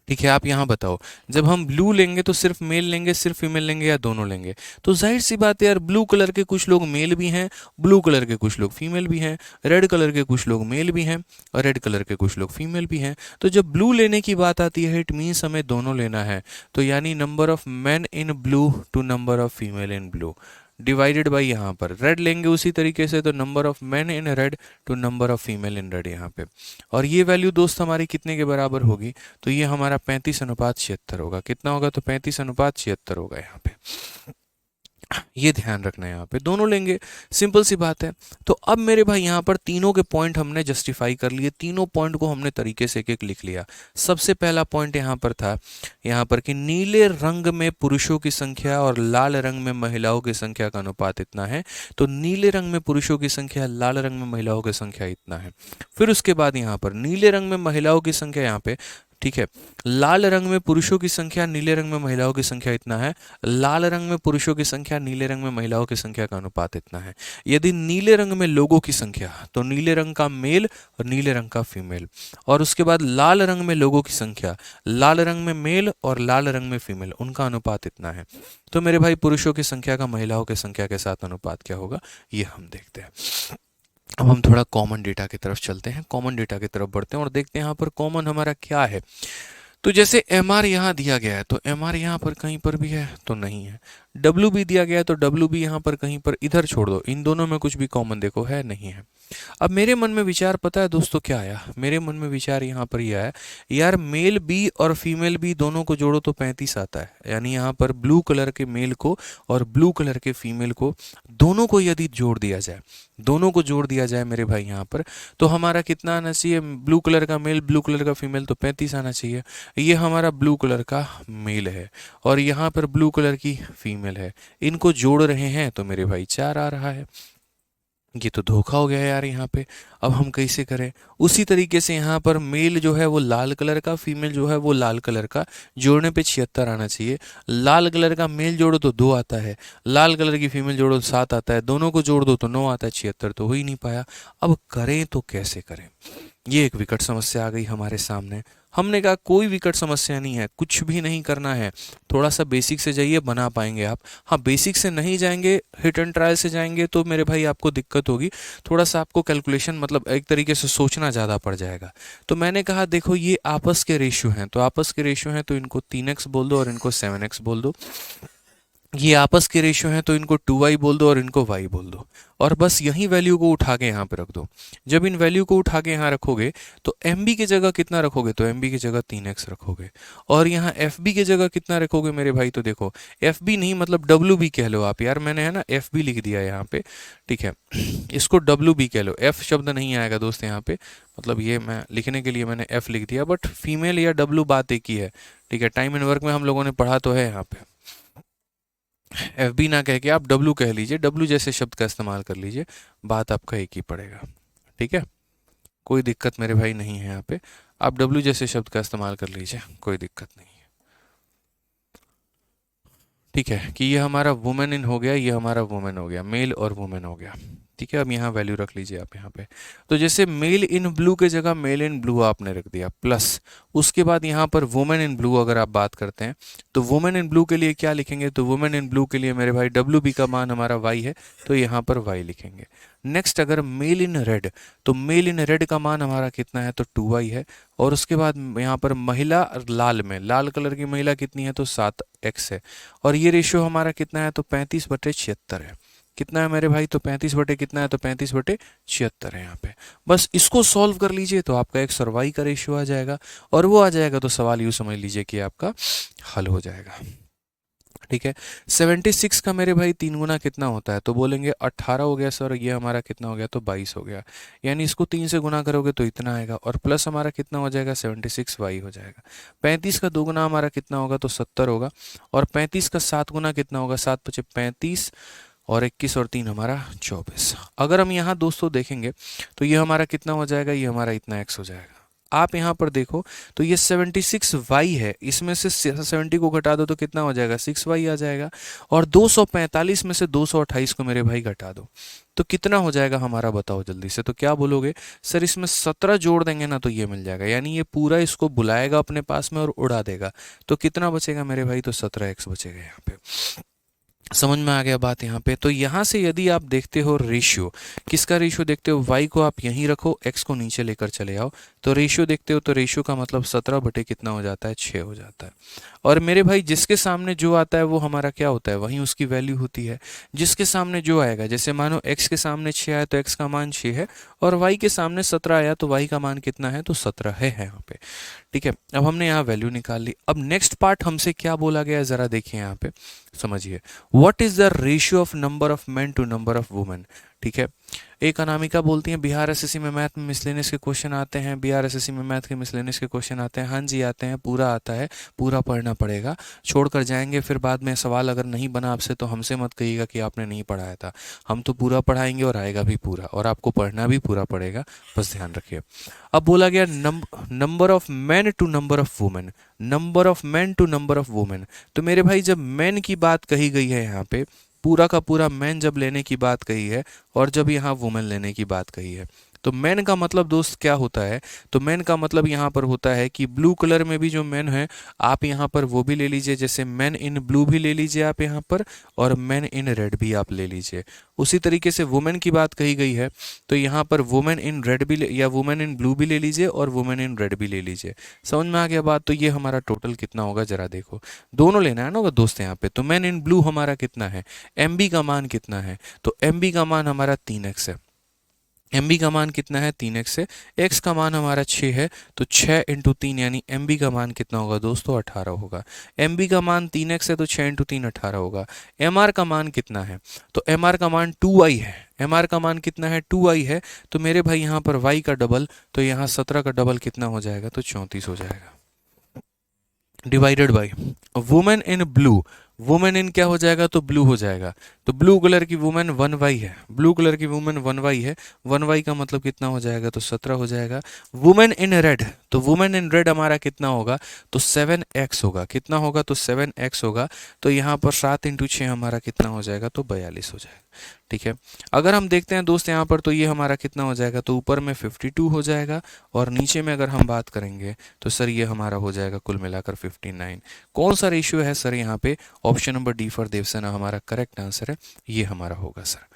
ठीक है आप यहाँ बताओ, जब हम ब्लू लेंगे तो सिर्फ मेल लेंगे, सिर्फ फीमेल लेंगे या दोनों लेंगे। तो जाहिर सी बात है यार, ब्लू कलर के कुछ लोग मेल भी हैं, ब्लू कलर के कुछ लोग फीमेल भी हैं, रेड कलर के कुछ लोग मेल भी हैं और रेड कलर के कुछ लोग फीमेल भी हैं। तो जब ब्लू लेने की बात आती है, इट मीन्स हमें दोनों लेना है, तो यानी number of man in blue to number of female in blue divided by यहाँ पर रेड लेंगे उसी तरीके से, तो number of man in red to number of female in red यहाँ पे। और ये वैल्यू दोस्त हमारी कितने के बराबर होगी, तो ये हमारा 35:76 होगा। कितना होगा, तो 35:76 होगा यहाँ पे। ये ध्यान रखना है, यहाँ पे दोनों लेंगे, सिंपल सी बात है। तो अब मेरे भाई यहाँ पर तीनों के पॉइंट हमने जस्टिफाई कर लिए, तीनों पॉइंट को हमने तरीके से एक एक लिख लिया। सबसे पहला पॉइंट यहाँ पर था, यहाँ पर कि नीले रंग में पुरुषों की संख्या और लाल रंग में महिलाओं की संख्या का अनुपात इतना है, तो नीले रंग में पुरुषों की संख्या, लाल रंग में महिलाओं की संख्या इतना है। फिर उसके बाद यहाँ पर नीले रंग में महिलाओं की संख्या यहाँ पे, ठीक है, लाल रंग में पुरुषों की संख्या, नीले रंग में महिलाओं की संख्या इतना है, लाल रंग में पुरुषों की संख्या, नीले रंग में महिलाओं की संख्या का अनुपात इतना है। यदि नीले रंग में लोगों की संख्या, तो नीले रंग का मेल और नीले रंग का फीमेल, और उसके बाद लाल रंग में लोगों की संख्या, लाल रंग में मेल और लाल रंग में फीमेल, उनका अनुपात इतना है। तो मेरे भाई पुरुषों की संख्या का महिलाओं की संख्या के साथ अनुपात क्या होगा, ये हम देखते हैं। अब हम थोड़ा कॉमन डेटा की तरफ चलते हैं, कॉमन डेटा की तरफ बढ़ते हैं और देखते हैं यहाँ पर कॉमन हमारा क्या है। तो जैसे एम आर यहाँ दिया गया है, तो एम आर यहाँ पर कहीं पर भी है तो नहीं है, डब्ल्यू भी दिया गया है तो डब्ल्यू भी यहाँ पर कहीं पर, इधर छोड़ दो, इन दोनों में कुछ भी कॉमन देखो है नहीं है। अब मेरे मन में विचार पता है दोस्तों क्या आया, मेरे मन में विचार यहाँ पर यह है, यार मेल बी और फीमेल बी दोनों को जोड़ो तो 35 आता है, यानी यहाँ पर ब्लू कलर के मेल को और ब्लू कलर के फीमेल को, दोनों को यदि जोड़ दिया जाए, दोनों को जोड़ दिया जाए मेरे भाई यहाँ पर, तो हमारा कितना आना चाहिए, ब्लू कलर का मेल ब्लू कलर का फीमेल, तो 35 आना चाहिए। ये हमारा ब्लू कलर का मेल है और यहाँ पर ब्लू कलर की फीमेल है, इनको जोड़ रहे हैं तो मेरे भाई 4 आ रहा है। ये तो धोखा हो गया यार यहाँ पे। अब हम कैसे करें, उसी तरीके से यहाँ पर मेल जो है वो लाल कलर का, फीमेल जो है वो लाल कलर का, जोड़ने पे 76 आना चाहिए। लाल कलर का मेल जोड़ो तो 2 आता है, लाल कलर की फीमेल जोड़ो तो 7 आता है, दोनों को जोड़ दो तो 9 आता है, 76 तो हो ही नहीं पाया। अब करें तो कैसे करें, ये एक विकट समस्या आ गई हमारे सामने। हमने कहा कोई विकट समस्या नहीं है, कुछ भी नहीं करना है, थोड़ा सा बेसिक से जाइए, बना पाएंगे आप। हाँ बेसिक से नहीं जाएंगे, हिट एंड ट्रायल से जाएंगे तो मेरे भाई आपको दिक्कत होगी, थोड़ा सा आपको कैलकुलेशन मतलब एक तरीके से सोचना ज़्यादा पड़ जाएगा। तो मैंने कहा देखो ये आपस के रेशियो हैं, तो आपस के रेशियो हैं तो इनको 3x बोल दो और इनको 7x बोल दो। ये आपस के रेशियो हैं तो इनको 2y बोल दो और इनको y बोल दो, और बस यही वैल्यू को उठा के यहाँ पे रख दो। जब इन वैल्यू को उठा के यहाँ रखोगे तो mb की जगह कितना रखोगे, तो mb की जगह 3x रखोगे, और यहाँ fb की जगह कितना रखोगे मेरे भाई, तो देखो fb नहीं मतलब wb कह लो आप, यार मैंने है ना fb लिख दिया यहाँ पे, ठीक है, इसको wb कह लो, f शब्द नहीं आएगा दोस्त यहाँ पे, मतलब ये मैं लिखने के लिए मैंने f लिख दिया, बट फीमेल या w बात एक ही है, ठीक है, टाइम एंड वर्क में हम लोगों ने पढ़ा तो है यहाँ पे। एफ बी ना कह के आप डब्लू कह लीजिए, डब्लू जैसे शब्द का इस्तेमाल कर लीजिए, बात आपका एक ही पड़ेगा, ठीक है, कोई दिक्कत मेरे भाई नहीं है यहाँ पे, आप डब्लू जैसे शब्द का इस्तेमाल कर लीजिए, कोई दिक्कत नहीं है, ठीक है, कि ये हमारा वुमेन इन हो गया, ये हमारा वुमेन हो गया, मेल और वुमेन हो गया, ठीक है, अब यहाँ वैल्यू रख लीजिए आप यहाँ पे। तो जैसे मेल इन ब्लू के जगह मेल इन ब्लू आपने रख दिया प्लस, उसके बाद यहाँ पर वुमेन इन ब्लू अगर आप बात करते हैं तो वुमेन इन ब्लू के लिए क्या लिखेंगे, तो वुमेन इन ब्लू के लिए मेरे भाई डब्ल्यू बी का मान हमारा वाई है, तो यहाँ पर वाई लिखेंगे। नेक्स्ट अगर मेल इन रेड, तो मेल इन रेड का मान हमारा कितना है, तो 2y है। और उसके बाद यहाँ पर महिला लाल में, लाल कलर की महिला कितनी है, तो 7x है। और ये रेशियो हमारा कितना है, तो 35/76 है। कितना है मेरे भाई, तो 35 बटे कितना है, तो 35/76 है यहाँ पे। बस इसको सॉल्व कर लीजिए तो आपका एक्स और वाई का रेशियो आ जाएगा, और वो आ जाएगा तो सवाल यूँ समझ लीजिए कि आपका हल हो जाएगा। ठीक है, 76 का मेरे भाई 3 गुना कितना होता है, तो बोलेंगे 18 हो गया सर, ये हमारा कितना हो गया, तो 22 हो गया। यानी इसको 3 से गुना करोगे तो इतना आएगा, और प्लस हमारा कितना हो जाएगा, 76y हो जाएगा। 35 का 2 गुना हमारा कितना होगा, तो 70 होगा। और 35 का 7 गुना कितना होगा, 7 पचे 35, और 21 और 3 हमारा 24। अगर हम यहाँ दोस्तों देखेंगे तो ये हमारा कितना हो जाएगा, ये हमारा इतना x हो जाएगा। आप यहाँ पर देखो तो ये 76y है, इसमें से 70 को घटा दो तो कितना हो जाएगा, 6y आ जाएगा। और 245 में से 228 को मेरे भाई घटा दो तो कितना हो जाएगा हमारा, बताओ जल्दी से। तो क्या बोलोगे सर, इसमें 17 जोड़ देंगे ना तो ये मिल जाएगा, यानी ये पूरा इसको बुलाएगा अपने पास में और उड़ा देगा। तो कितना बचेगा मेरे भाई, तो 17x बचेगा यहाँ पे। समझ में आ गया बात यहाँ पे। तो यहाँ से यदि आप देखते हो रेशियो, किसका रेशियो देखते हो, y को आप यहीं रखो, x को नीचे लेकर चले आओ, तो रेशियो देखते हो, तो रेशियो का मतलब 17 बटे कितना हो जाता है, 6 हो जाता है। और मेरे भाई जिसके सामने जो आता है वो हमारा क्या होता है, वहीं उसकी वैल्यू होती है। जिसके सामने जो आएगा, जैसे मानो x के सामने 6 आया तो x का मान 6 है, और y के सामने 17 आया तो y का मान कितना है, तो 17 है यहाँ पे। ठीक है, अब हमने यहाँ वैल्यू निकाल ली। अब नेक्स्ट पार्ट हमसे क्या बोला गया है, जरा देखिए यहाँ पे, समझिए। What is the ratio of number of men to number of women. ठीक है, एक अनामिका बोलती है बिहार एसएससी में मैथ में मिसलेनियस के क्वेश्चन आते हैं, बिहार एसएससी में मैथ के मिसलेनियस के क्वेश्चन आते हैं। हाँ जी आते हैं, पूरा आता है, पूरा पढ़ना पड़ेगा, छोड़कर जाएंगे फिर बाद में सवाल अगर नहीं बना आपसे तो हमसे मत कहिएगा कि आपने नहीं पढ़ाया था। हम तो पूरा पढ़ाएंगे और आएगा भी पूरा, और आपको पढ़ना भी पूरा पड़ेगा, बस ध्यान रखिए। अब बोला गया number of man to number of women, number of man to number of women. तो मेरे भाई जब मैन की बात कही गई है यहाँ पे, पूरा का पूरा मैन जब लेने की बात कही है, और जब यहाँ वुमेन लेने की बात कही है, तो मैन का मतलब दोस्त क्या होता है, तो मैन का मतलब यहाँ पर होता है कि ब्लू कलर में भी जो मैन है आप यहाँ पर वो भी ले लीजिए, जैसे मैन इन ब्लू भी ले लीजिए आप यहाँ पर, और मैन इन रेड भी आप ले लीजिए। उसी तरीके से वुमेन की बात कही गई है तो यहाँ पर वुमेन इन रेड भी या वुमेन इन ब्लू भी ले लीजिए, और वुमेन इन रेड भी ले लीजिए। समझ में आ गया बात। तो ये हमारा टोटल कितना होगा, जरा देखो, दोनों लेना है ना दोस्त यहाँ पे। तो मैन इन ब्लू हमारा कितना है, एम बी का मान कितना है, तो एम बी का मान हमारा 3x है। एम बी का मान कितना है, 3x है। x का मान हमारा 6 है, तो 6 इंटू 3 यानी एम बी का मान कितना होगा दोस्तों, 18 होगा। एम बी का मान 3x है तो 6 इंटू 3 18 होगा। एम आर का मान कितना है, तो एम आर का मान 2y है। एम आर का मान कितना है, 2y है। तो मेरे भाई यहाँ पर y का डबल, तो यहाँ 17 का डबल कितना हो जाएगा, तो 34 हो जाएगा, divided by women in blue. Women in क्या हो जाएगा, तो ब्लू हो जाएगा। तो ब्लू कलर की वुमेन 1y है, ब्लू कलर की वुमेन 1y है। 1y का मतलब कितना हो जाएगा, तो 17 हो जाएगा। वुमेन इन रेड, तो वुमेन इन रेड हमारा कितना होगा, तो 7x होगा। कितना होगा, तो 7x होगा। तो यहाँ पर 7 इंटू 6 हमारा कितना हो जाएगा, तो 42 हो जाएगा। ठीक है, अगर हम देखते हैं दोस्त यहाँ पर, तो ये हमारा कितना हो जाएगा, तो ऊपर में 52 हो जाएगा, और नीचे में अगर हम बात करेंगे तो सर ये हमारा हो जाएगा कुल मिलाकर 59। कौन सा रेशियो है सर यहाँ पे, option number D for Devasena हमारा करेक्ट आंसर है, ये हमारा होगा सर।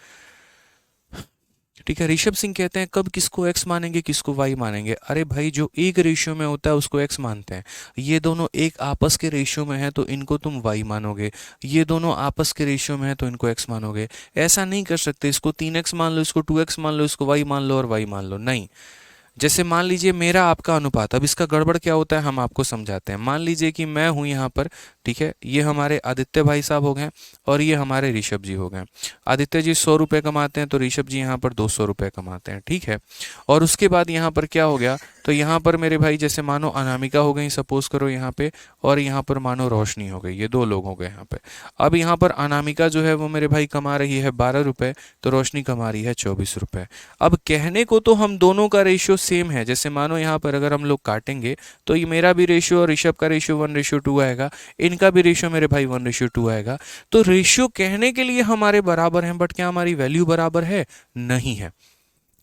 ठीक है, ऋषभ सिंह कहते हैं कब किसको x मानेंगे किसको y मानेंगे। अरे भाई जो एक रेशियो में होता है उसको x मानते हैं, ये दोनों एक आपस के रेशियो में है तो इनको तुम y मानोगे, ये दोनों आपस के रेशियो में है तो इनको x मानोगे। ऐसा नहीं कर सकते, इसको 3x मान लो, इसको 2x मान लो, इसको y मान लो और y मान लो, नहीं। जैसे मान लीजिए मेरा आपका अनुपात, अब इसका गड़बड़ क्या होता है हम आपको समझाते हैं। मान लीजिए कि मैं हूं यहाँ पर, ठीक है, ये हमारे आदित्य भाई साहब हो गए और ये हमारे ऋषभ जी हो गए। आदित्य जी 100 रुपये कमाते हैं तो ऋषभ जी यहाँ पर 200 रुपये कमाते हैं, ठीक है। और उसके बाद यहाँ पर क्या हो गया, तो तो यहाँ पर मेरे भाई जैसे मानो अनामिका हो गई सपोज करो यहाँ पे, और यहाँ पर मानो रोशनी हो गई, ये दो लोग हो गए यहाँ पे। अब यहाँ पर अनामिका जो है वो मेरे भाई कमा रही है 12 रुपये, तो रोशनी कमा रही है 24 रुपये। अब कहने को तो हम दोनों का रेशियो सेम है, जैसे मानो यहाँ पर अगर हम लोग काटेंगे तो ये मेरा भी रेशियो और ऋषभ का रेशियो 1:2 आएगा, इनका भी रेशियो मेरे भाई 1:2 आएगा। तो रेशियो कहने के लिए हमारे बराबर हैं, बट क्या हमारी वैल्यू बराबर है? नहीं है।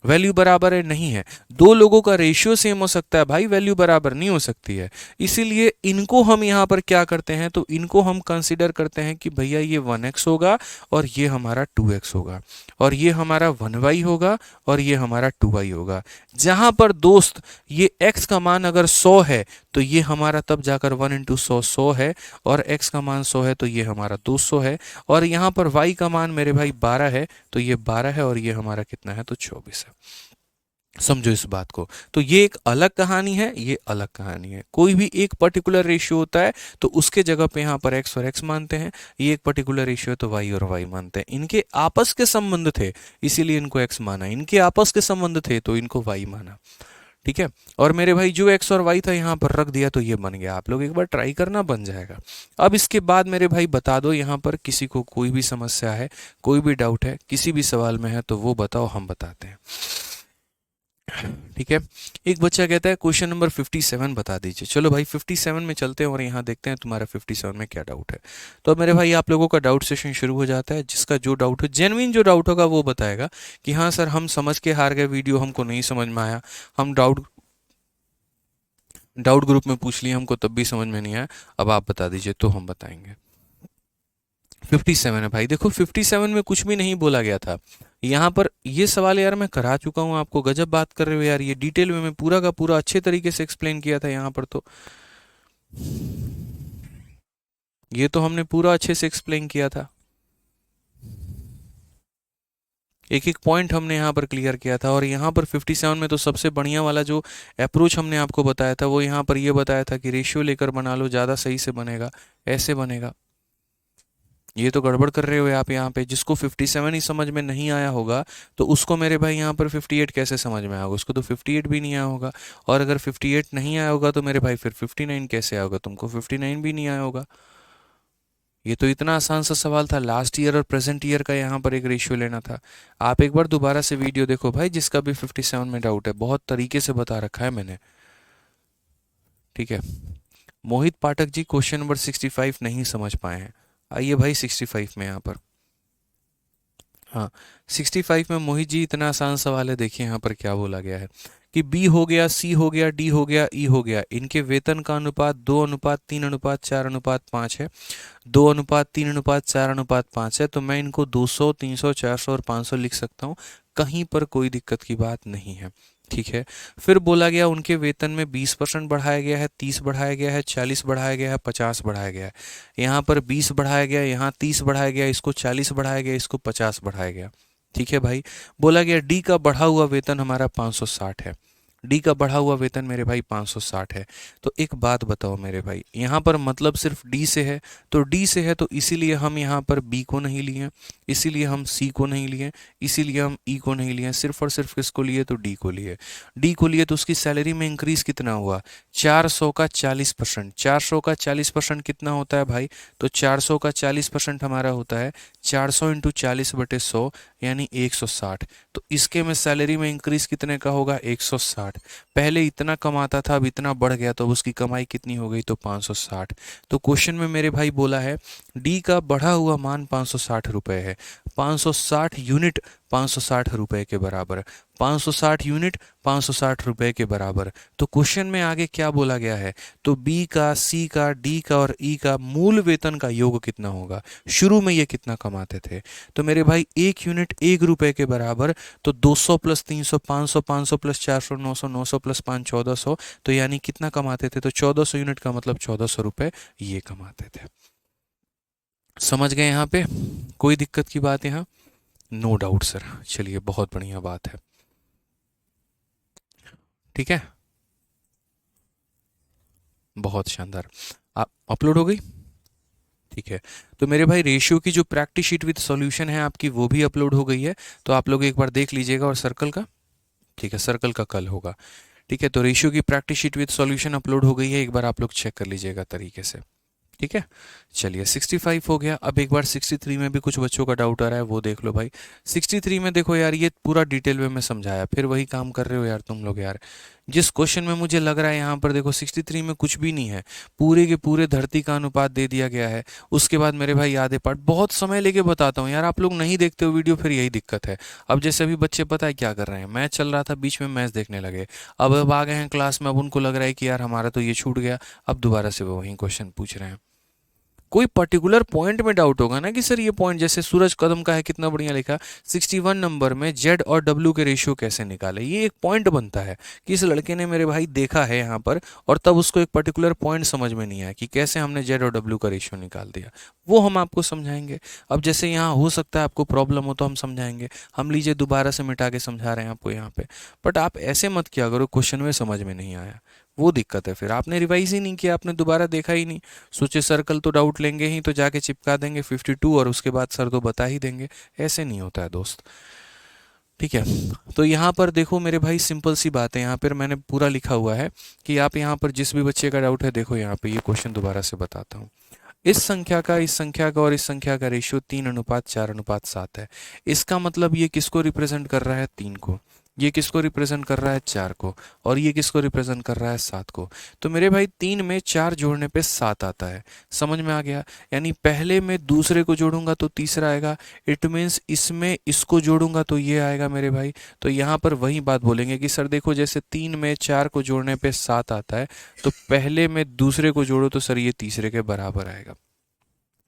वैल्यू बराबर है नहीं है। दो लोगों का रेशियो सेम हो सकता है भाई, वैल्यू बराबर नहीं हो सकती है। इसीलिए इनको हम यहाँ पर क्या करते हैं, तो इनको हम कंसिडर करते हैं कि भैया ये 1x होगा और ये हमारा 2x होगा, और ये हमारा 1y होगा और ये हमारा 2y होगा। जहां पर दोस्त ये x का मान अगर 100 है तो ये हमारा तब जाकर 1 × 100 100 है, और x का मान 100 है तो ये हमारा 200 है, और यहाँ पर y का मान मेरे भाई 12 है तो ये 12 है, और ये हमारा कितना है, तो 24 है। समझो इस बात को। तो ये एक अलग कहानी है, ये अलग कहानी है। कोई भी एक पर्टिकुलर रेशियो होता है तो उसके जगह पे यहाँ पर x और x मानते हैं, ये एक पर्टिकुलर रेशियो है तो y और y मानते हैं। इनके आपस के संबंध थे इसीलिए इनको x माना, इनके आपस के संबंध थे तो इनको y माना, ठीक है। और मेरे भाई जो x और y था यहाँ पर रख दिया तो ये बन गया। आप लोग एक बार ट्राई करना, बन जाएगा। अब इसके बाद मेरे भाई बता दो, यहाँ पर किसी को कोई भी समस्या है, कोई भी डाउट है, किसी भी सवाल में है तो वो बताओ, हम बताते हैं, ठीक है। एक बच्चा कहता है क्वेश्चन नंबर 57 बता दीजिए। चलो भाई 57 में चलते हैं और यहाँ देखते हैं तुम्हारा 57 में क्या डाउट है। तो अब मेरे भाई आप लोगों का डाउट सेशन शुरू हो जाता है। जिसका जो डाउट हो, जेन्युइन जो डाउट होगा वो बताएगा कि हाँ सर हम समझ के हार गए, वीडियो हमको नहीं समझ में आया, हम डाउट ग्रुप में पूछ लिए, हमको तब भी समझ में नहीं आया, अब आप बता दीजिए तो हम बताएंगे। 57 है भाई। देखो 57 में कुछ भी नहीं बोला गया था। यहाँ पर ये सवाल यार मैं करा चुका हूँ आपको, गजब बात कर रहे हो यार, ये डिटेल में मैं पूरा का पूरा अच्छे तरीके से एक्सप्लेन किया था यहाँ पर। तो ये तो हमने पूरा अच्छे से एक्सप्लेन किया था, एक एक पॉइंट हमने यहाँ पर क्लियर किया था। और यहाँ पर 57 में तो सबसे बढ़िया वाला जो अप्रोच हमने आपको बताया था वो यहाँ पर ये बताया था कि रेशियो लेकर बना लो, ज़्यादा सही से बनेगा, ऐसे बनेगा। ये तो गड़बड़ कर रहे हो आप यहाँ पे। जिसको 57 ही समझ में नहीं आया होगा तो उसको मेरे भाई यहाँ पर 58 कैसे समझ में आया होगा? उसको तो 58 भी नहीं आया होगा। और अगर 58 नहीं आया होगा तो मेरे भाई फिर 59 कैसे आया होगा? तुमको 59 भी नहीं आया होगा। ये तो इतना आसान सा सवाल था, लास्ट ईयर और प्रेजेंट ईयर का यहाँ पर एक रेशियो लेना था। आप एक बार दोबारा से वीडियो देखो भाई, जिसका भी 57 में डाउट है, बहुत तरीके से बता रखा है मैंने, ठीक है। मोहित पाठक जी क्वेश्चन नंबर 65 नहीं समझ पाए हैं, आइए भाई 65 में यहाँ पर। हाँ 65 में मोहित जी इतना आसान सवाल है, देखिए यहाँ पर क्या बोला गया है कि बी हो गया, सी हो गया, डी हो गया, ई हो गया, इनके वेतन का अनुपात 2:3:4:5 है। 2:3:4:5 है, तो मैं इनको 200, 300, 400 और 500 लिख सकता हूँ, कहीं पर कोई दिक्कत की बात नहीं है, ठीक है। फिर बोला गया उनके वेतन में 20% बढ़ाया गया है, 30 बढ़ाया गया है, 40 बढ़ाया गया है, 50 बढ़ाया गया है। यहाँ पर 20 बढ़ाया गया, यहाँ 30 बढ़ाया गया, इसको 40 बढ़ाया गया, इसको 50 बढ़ाया गया, ठीक है भाई। बोला गया डी का बढ़ा हुआ वेतन हमारा 560 है, डी का बढ़ा हुआ वेतन मेरे भाई 560 है। तो एक बात बताओ मेरे भाई, यहाँ पर मतलब सिर्फ डी से है, तो डी से है तो इसीलिए हम यहाँ पर बी को नहीं लिए, इसीलिए हम सी को नहीं लिए, इसीलिए हम ई को नहीं लिए, सिर्फ और सिर्फ किसको लिए? तो डी को लिए। डी को लिए तो उसकी सैलरी में इंक्रीज कितना हुआ? 400 का 40%। 400 का 40% कितना होता है भाई? तो 400 का 40% हमारा होता है 400 × 40/100 यानी 160। तो इसके में सैलरी में इंक्रीज कितने का होगा? 160। पहले इतना कमाता था, अब इतना बढ़ गया, तो अब उसकी कमाई कितनी हो गई? तो 560। तो क्वेश्चन में मेरे भाई बोला है डी का बढ़ा हुआ मान 560 रुपये है, 560 यूनिट 560 रुपये के बराबर, 560 यूनिट 560 रुपये के बराबर। तो क्वेश्चन में आगे क्या बोला गया है? तो बी का, सी का, डी का और ई का मूल वेतन का योग कितना होगा? शुरू में ये कितना कमाते थे? तो मेरे भाई 1 यूनिट 1 रुपये के बराबर, तो 200 + 300 500, 500 + 400 900, 900 + 5 1400, तो यानी कितना कमाते थे? तो 1400 यूनिट का मतलब 1400 रुपये ये कमाते थे। समझ गए यहाँ पे? कोई दिक्कत की बात यहाँ? No doubt sir. चलिए बहुत बढ़िया बात है, ठीक है, बहुत शानदार। आप अपलोड हो गई, ठीक है। तो मेरे भाई रेशियो की जो प्रैक्टिस शीट विद सॉल्यूशन है आपकी, वो भी अपलोड हो गई है, तो आप लोग एक बार देख लीजिएगा। और सर्कल का, ठीक है, सर्कल का कल होगा, ठीक है, तो रेशियो की practice sheet with solution upload हो गई है, एक बार आप लोग चेक कर लीजिएगा तरीके से। ठीक है, चलिए 65 हो गया। अब एक बार 63 में भी कुछ बच्चों का डाउट आ रहा है, वो देख लो भाई। 63 में देखो यार, ये पूरा डिटेल में मैं समझाया, फिर वही काम कर रहे हो यार तुम लोग यार। जिस क्वेश्चन में मुझे लग रहा है यहाँ पर देखो 63 में कुछ भी नहीं है, पूरे के पूरे धरती का अनुपात दे दिया गया है। उसके बाद मेरे भाई आधे पार्ट, बहुत समय लेके बताता हूँ यार, आप लोग नहीं देखते हो वीडियो, फिर यही दिक्कत है। अब जैसे अभी बच्चे पता है क्या कर रहे हैं, मैच चल रहा था, बीच में मैच देखने लगे, अब आ गए हैं क्लास में, अब उनको लग रहा है कि यार हमारा तो ये छूट गया, अब दोबारा से वो वही क्वेश्चन पूछ रहे हैं। कोई पर्टिकुलर पॉइंट में डाउट होगा ना कि सर ये पॉइंट, जैसे सूरज कदम का है, कितना बढ़िया लिखा, 61 नंबर में जेड और डब्ल्यू के रेशियो कैसे निकाले, ये एक पॉइंट बनता है कि इस लड़के ने मेरे भाई देखा है यहाँ पर, और तब उसको एक पर्टिकुलर पॉइंट समझ में नहीं आया कि कैसे हमने जेड और डब्ल्यू का रेशियो निकाल दिया, वो हम आपको समझाएंगे। अब जैसे यहाँ हो सकता है आपको प्रॉब्लम हो तो हम समझाएंगे, हम लीजिए दोबारा से मिटा के समझा रहे हैं आपको यहाँ पे, बट आप ऐसे मत किया करो क्वेश्चन में समझ में नहीं आया, वो दिक्कत है, फिर आपने रिवाइज ही नहीं किया, आपने दोबारा देखा ही नहीं, सोचे सर्कल तो डाउट लेंगे ही, तो जाके चिपका देंगे 52 और उसके बाद सर तो बता ही देंगे, ऐसे नहीं होता है दोस्त। ठीक है, तो यहाँ पर देखो मेरे भाई सिंपल सी बात है, यहाँ पर मैंने पूरा लिखा हुआ है कि आप यहाँ पर जिस भी बच्चे का डाउट है, देखो यहाँ पे ये क्वेश्चन दोबारा से बताता हूँ। इस संख्या का, इस संख्या का और इस संख्या का रेशियो 3:4:7 है। इसका मतलब ये किसको रिप्रेजेंट कर रहा है, 3 को, ये किसको रिप्रेजेंट कर रहा है, 4 को, और ये किसको रिप्रेजेंट कर रहा है, 7 को। तो मेरे भाई 3 में 4 जोड़ने पे 7 आता है, समझ में आ गया। यानी पहले में दूसरे को जोड़ूंगा तो तीसरा आएगा, इट मीन्स इसमें इसको जोड़ूंगा तो ये आएगा मेरे भाई। तो यहाँ पर वही बात बोलेंगे कि सर देखो जैसे 3 में 4 को जोड़ने पे 7 आता है, तो पहले में दूसरे को जोड़ो तो सर ये तीसरे के बराबर आएगा,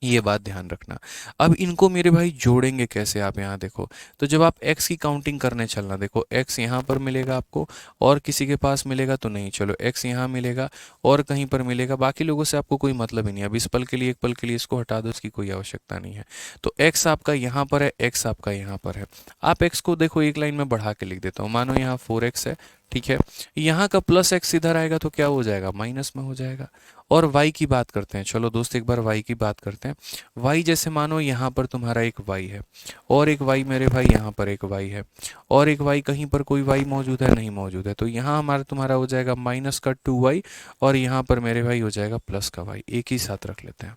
ये बात ध्यान रखना। अब इनको मेरे भाई जोड़ेंगे कैसे, आप यहाँ देखो, तो जब आप x की काउंटिंग करने चलना, देखो x यहाँ पर मिलेगा आपको, और किसी के पास मिलेगा तो नहीं, चलो x यहाँ मिलेगा और कहीं पर मिलेगा, बाकी लोगों से आपको कोई मतलब ही नहीं है। अब इस पल के लिए, एक पल के लिए इसको हटा दो, इसकी कोई आवश्यकता नहीं है। तो x आपका यहाँ पर है, x आपका यहाँ पर है। आप x को देखो एक लाइन में बढ़ा के लिख देता हूँ, मानो यहाँ 4x है, ठीक है, यहाँ का प्लस x इधर आएगा तो क्या हो जाएगा, माइनस में हो जाएगा। और y की बात करते हैं, चलो दोस्त एक बार y की बात करते हैं। y जैसे मानो यहाँ पर तुम्हारा एक y है, और एक y मेरे भाई यहाँ पर एक y है, और एक y, कहीं पर कोई y मौजूद है, नहीं मौजूद है, तो यहाँ हमारा तुम्हारा हो जाएगा माइनस का 2y, और यहाँ पर मेरे भाई हो जाएगा प्लस का y, एक ही साथ रख लेते हैं।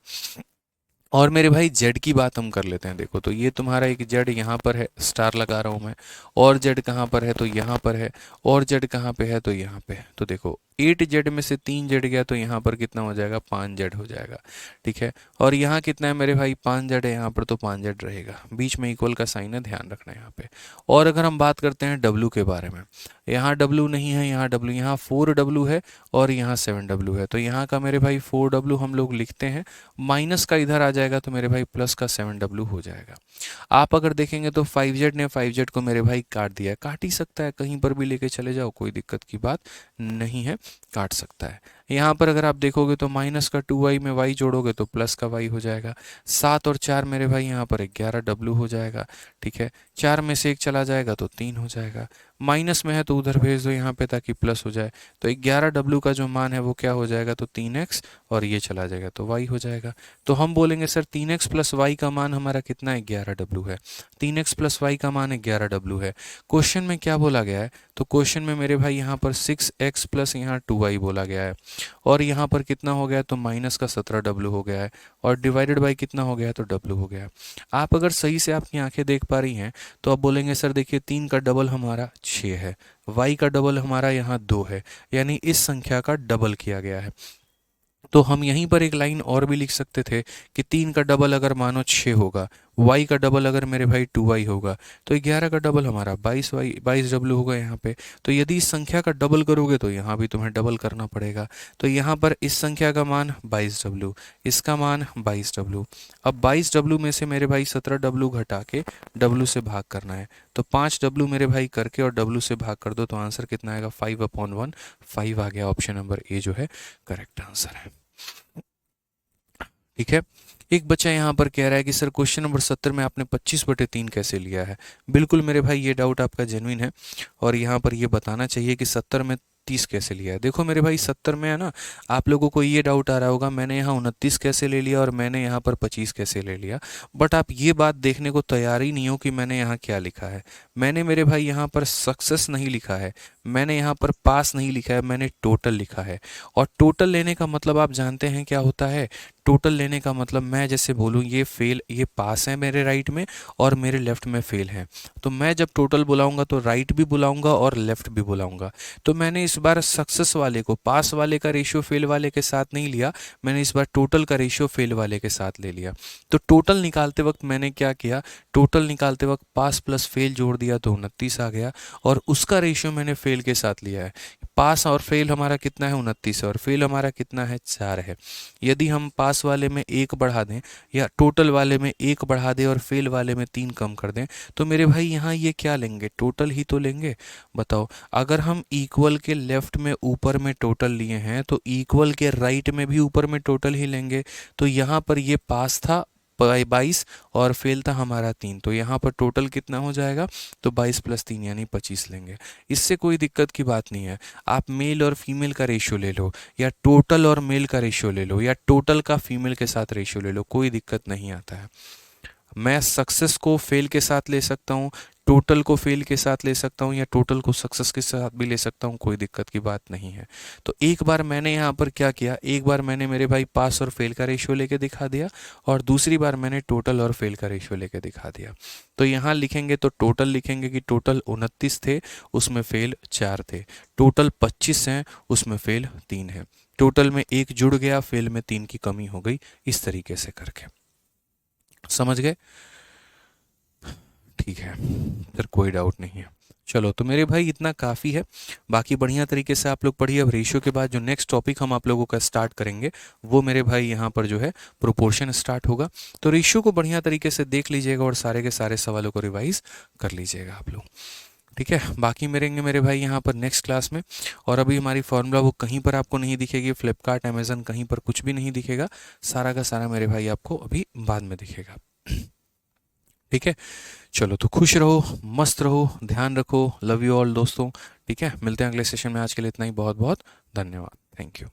और मेरे भाई जेड की बात हम कर लेते हैं, देखो तो ये तुम्हारा एक जेड यहाँ पर है, स्टार लगा रहा हूँ मैं, और जेड कहाँ पर है, तो यहाँ पर है, और जेड कहाँ पे है, तो यहाँ पे है। तो देखो 8 जेड में से 3 जेड गया, तो यहाँ पर कितना हो जाएगा, 5 जेड हो जाएगा, ठीक है। और यहाँ कितना है मेरे भाई, 5 जेड है, यहाँ पर तो 5 जेड रहेगा, बीच में इक्वल का साइन है, ध्यान रखना यहाँ पे। और अगर हम बात करते हैं डब्लू के बारे में, यहाँ डब्लू नहीं है, यहाँ डब्लू, यहाँ 4W है और यहाँ 7W है, तो यहाँ का मेरे भाई 4W हम लोग लिखते हैं, माइनस का इधर आ जाएगा तो मेरे भाई प्लस का 7W हो जाएगा। आप अगर देखेंगे तो 5Z ने 5Z को मेरे भाई काट दिया है, काट ही सकता है, कहीं पर भी लेके चले जाओ, कोई दिक्कत की बात नहीं है, काट सकता है। यहाँ पर अगर आप देखोगे तो माइनस का 2y में y जोड़ोगे तो प्लस का y हो जाएगा। 7 और 4 मेरे भाई यहाँ पर 11W हो जाएगा, ठीक है। 4 में से 1 चला जाएगा तो 3 हो जाएगा, माइनस में है तो उधर भेज दो यहाँ पे ताकि प्लस हो जाए। तो 11W का जो मान है वो क्या हो जाएगा, तो 3x, और ये चला जाएगा तो y हो जाएगा। तो हम बोलेंगे सर 3x प्लस y का मान हमारा कितना है, 11W है। 3x प्लस y का मान 11W है। क्वेश्चन में क्या बोला गया है, तो क्वेश्चन में मेरे भाई यहाँ पर 6x प्लस यहाँ 2y बोला गया है, और यहाँ पर कितना हो गया, तो माइनस का 17W हो गया है, और डिवाइडेड बाई कितना हो गया, तो W हो गया। आप अगर सही से आपकी आंखें देख पा रही हैं तो आप बोलेंगे सर देखिए 3 का डबल हमारा 6 है, y का डबल हमारा यहाँ 2 है, यानी इस संख्या का डबल किया गया है। तो हम यहीं पर एक लाइन और भी लिख सकते थे कि 3 का डबल अगर मानो 6 होगा, y का डबल अगर मेरे भाई 2y होगा, तो 11 का डबल हमारा 22W होगा यहाँ पे। तो यदि इस संख्या का डबल करोगे तो यहाँ भी तुम्हें डबल करना पड़ेगा। तो यहाँ पर इस संख्या का मान 22W, इसका मान 22W। अब 22W में से मेरे भाई 17W घटा के W से भाग करना है, तो 5W मेरे भाई करके और W से भाग कर दो तो आंसर कितना आएगा, 5/1, 5 आ गया। ऑप्शन नंबर ए जो है करेक्ट आंसर है, ठीक है। एक बच्चा यहाँ पर कह रहा है कि सर क्वेश्चन नंबर 70 में आपने 25/3 कैसे लिया है। बिल्कुल मेरे भाई ये डाउट आपका जेन्युइन है, और यहाँ पर ये बताना चाहिए कि 70 में 29 कैसे लिया है। देखो मेरे भाई 70 में है ना, आप लोगों को ये डाउट आ रहा होगा मैंने यहाँ 29 कैसे ले लिया और मैंने यहाँ पर 25 कैसे ले लिया। बट आप ये बात देखने को तैयार ही नहीं हो कि मैंने यहाँ क्या लिखा है। मैंने मेरे भाई यहाँ पर सक्सेस नहीं लिखा है, मैंने यहाँ पर पास नहीं लिखा है, मैंने टोटल लिखा है। और टोटल लेने का मतलब आप जानते हैं क्या होता है। टोटल लेने का मतलब मैं जैसे बोलूँ ये फेल, ये पास है मेरे राइट में और मेरे लेफ्ट में फेल है, तो मैं जब टोटल बुलाऊंगा तो राइट भी बुलाऊंगा और लेफ्ट भी बुलाऊंगा। तो मैंने इस बार सक्सेस वाले को पास वाले का रेशियो फेल वाले के साथ नहीं लिया, मैंने इस बार टोटल का रेशियो फेल वाले के साथ ले लिया। तो टोटल निकालते वक्त मैंने क्या किया, टोटल निकालते वक्त पास प्लस फेल जोड़ दिया तो 29 आ गया, और उसका रेशियो मैंने फेल के साथ लिया है। पास और फेल हमारा कितना है 29 है, और फेल हमारा कितना है 4 है। यदि हम पास वाले में 1 बढ़ा दें या टोटल वाले में 1 बढ़ा दें और फेल वाले में 3 कम कर दें तो मेरे भाई यहाँ ये क्या लेंगे, टोटल ही तो लेंगे। बताओ, अगर हम इक्वल के लेफ्ट में ऊपर में टोटल लिए हैं तो इक्वल के राइट में भी ऊपर में टोटल ही लेंगे। तो यहाँ पर ये पास था 22 और फेल था हमारा 3, तो यहाँ पर टोटल कितना हो जाएगा, तो 22 प्लस 3 यानी 25 लेंगे। इससे कोई दिक्कत की बात नहीं है। आप मेल और फीमेल का रेशियो ले लो, या टोटल और मेल का रेशियो ले लो, या टोटल का फीमेल के साथ रेशियो ले लो, कोई दिक्कत नहीं आता है। मैं सक्सेस को फेल के साथ ले सकता हूँ, टोटल को फेल के साथ ले सकता हूँ, या टोटल को सक्सेस के साथ भी ले सकता हूँ, कोई दिक्कत की बात नहीं है। तो एक बार मैंने यहाँ पर क्या किया, एक बार मैंने मेरे भाई पास और फेल का रेशियो लेके दिखा दिया, और दूसरी बार मैंने टोटल और फेल का रेशियो लेके दिखा दिया। तो यहाँ लिखेंगे तो टोटल लिखेंगे कि टोटल 29 थे, उसमें फेल 4 थे। टोटल 25 हैं, उसमें फेल 3 है। टोटल में 1 जुड़ गया, फेल में 3 की कमी हो गई, इस तरीके से करके। समझ गए? ठीक है, फिर कोई डाउट नहीं है। चलो तो मेरे भाई इतना काफ़ी है, बाकी बढ़िया तरीके से आप लोग पढ़िए। अब रेशियो के बाद जो नेक्स्ट टॉपिक हम आप लोगों का स्टार्ट करेंगे वो मेरे भाई यहाँ पर जो है प्रोपोर्शन स्टार्ट होगा। तो रेशियो को बढ़िया तरीके से देख लीजिएगा और सारे के सारे सवालों को रिवाइज कर लीजिएगा आप लोग, ठीक है। बाकी मिलेंगे मेरे भाई यहाँ पर नेक्स्ट क्लास में। और अभी हमारी फॉर्मूला वो कहीं पर आपको नहीं दिखेगी, फ्लिपकार्ट अमेजन कहीं पर कुछ भी नहीं दिखेगा, सारा का सारा मेरे भाई आपको अभी बाद में दिखेगा, ठीक है। चलो तो खुश रहो, मस्त रहो, ध्यान रखो, लव यू ऑल दोस्तों, ठीक है। मिलते हैं अगले सेशन में, आज के लिए इतना ही, बहुत बहुत धन्यवाद, थैंक यू।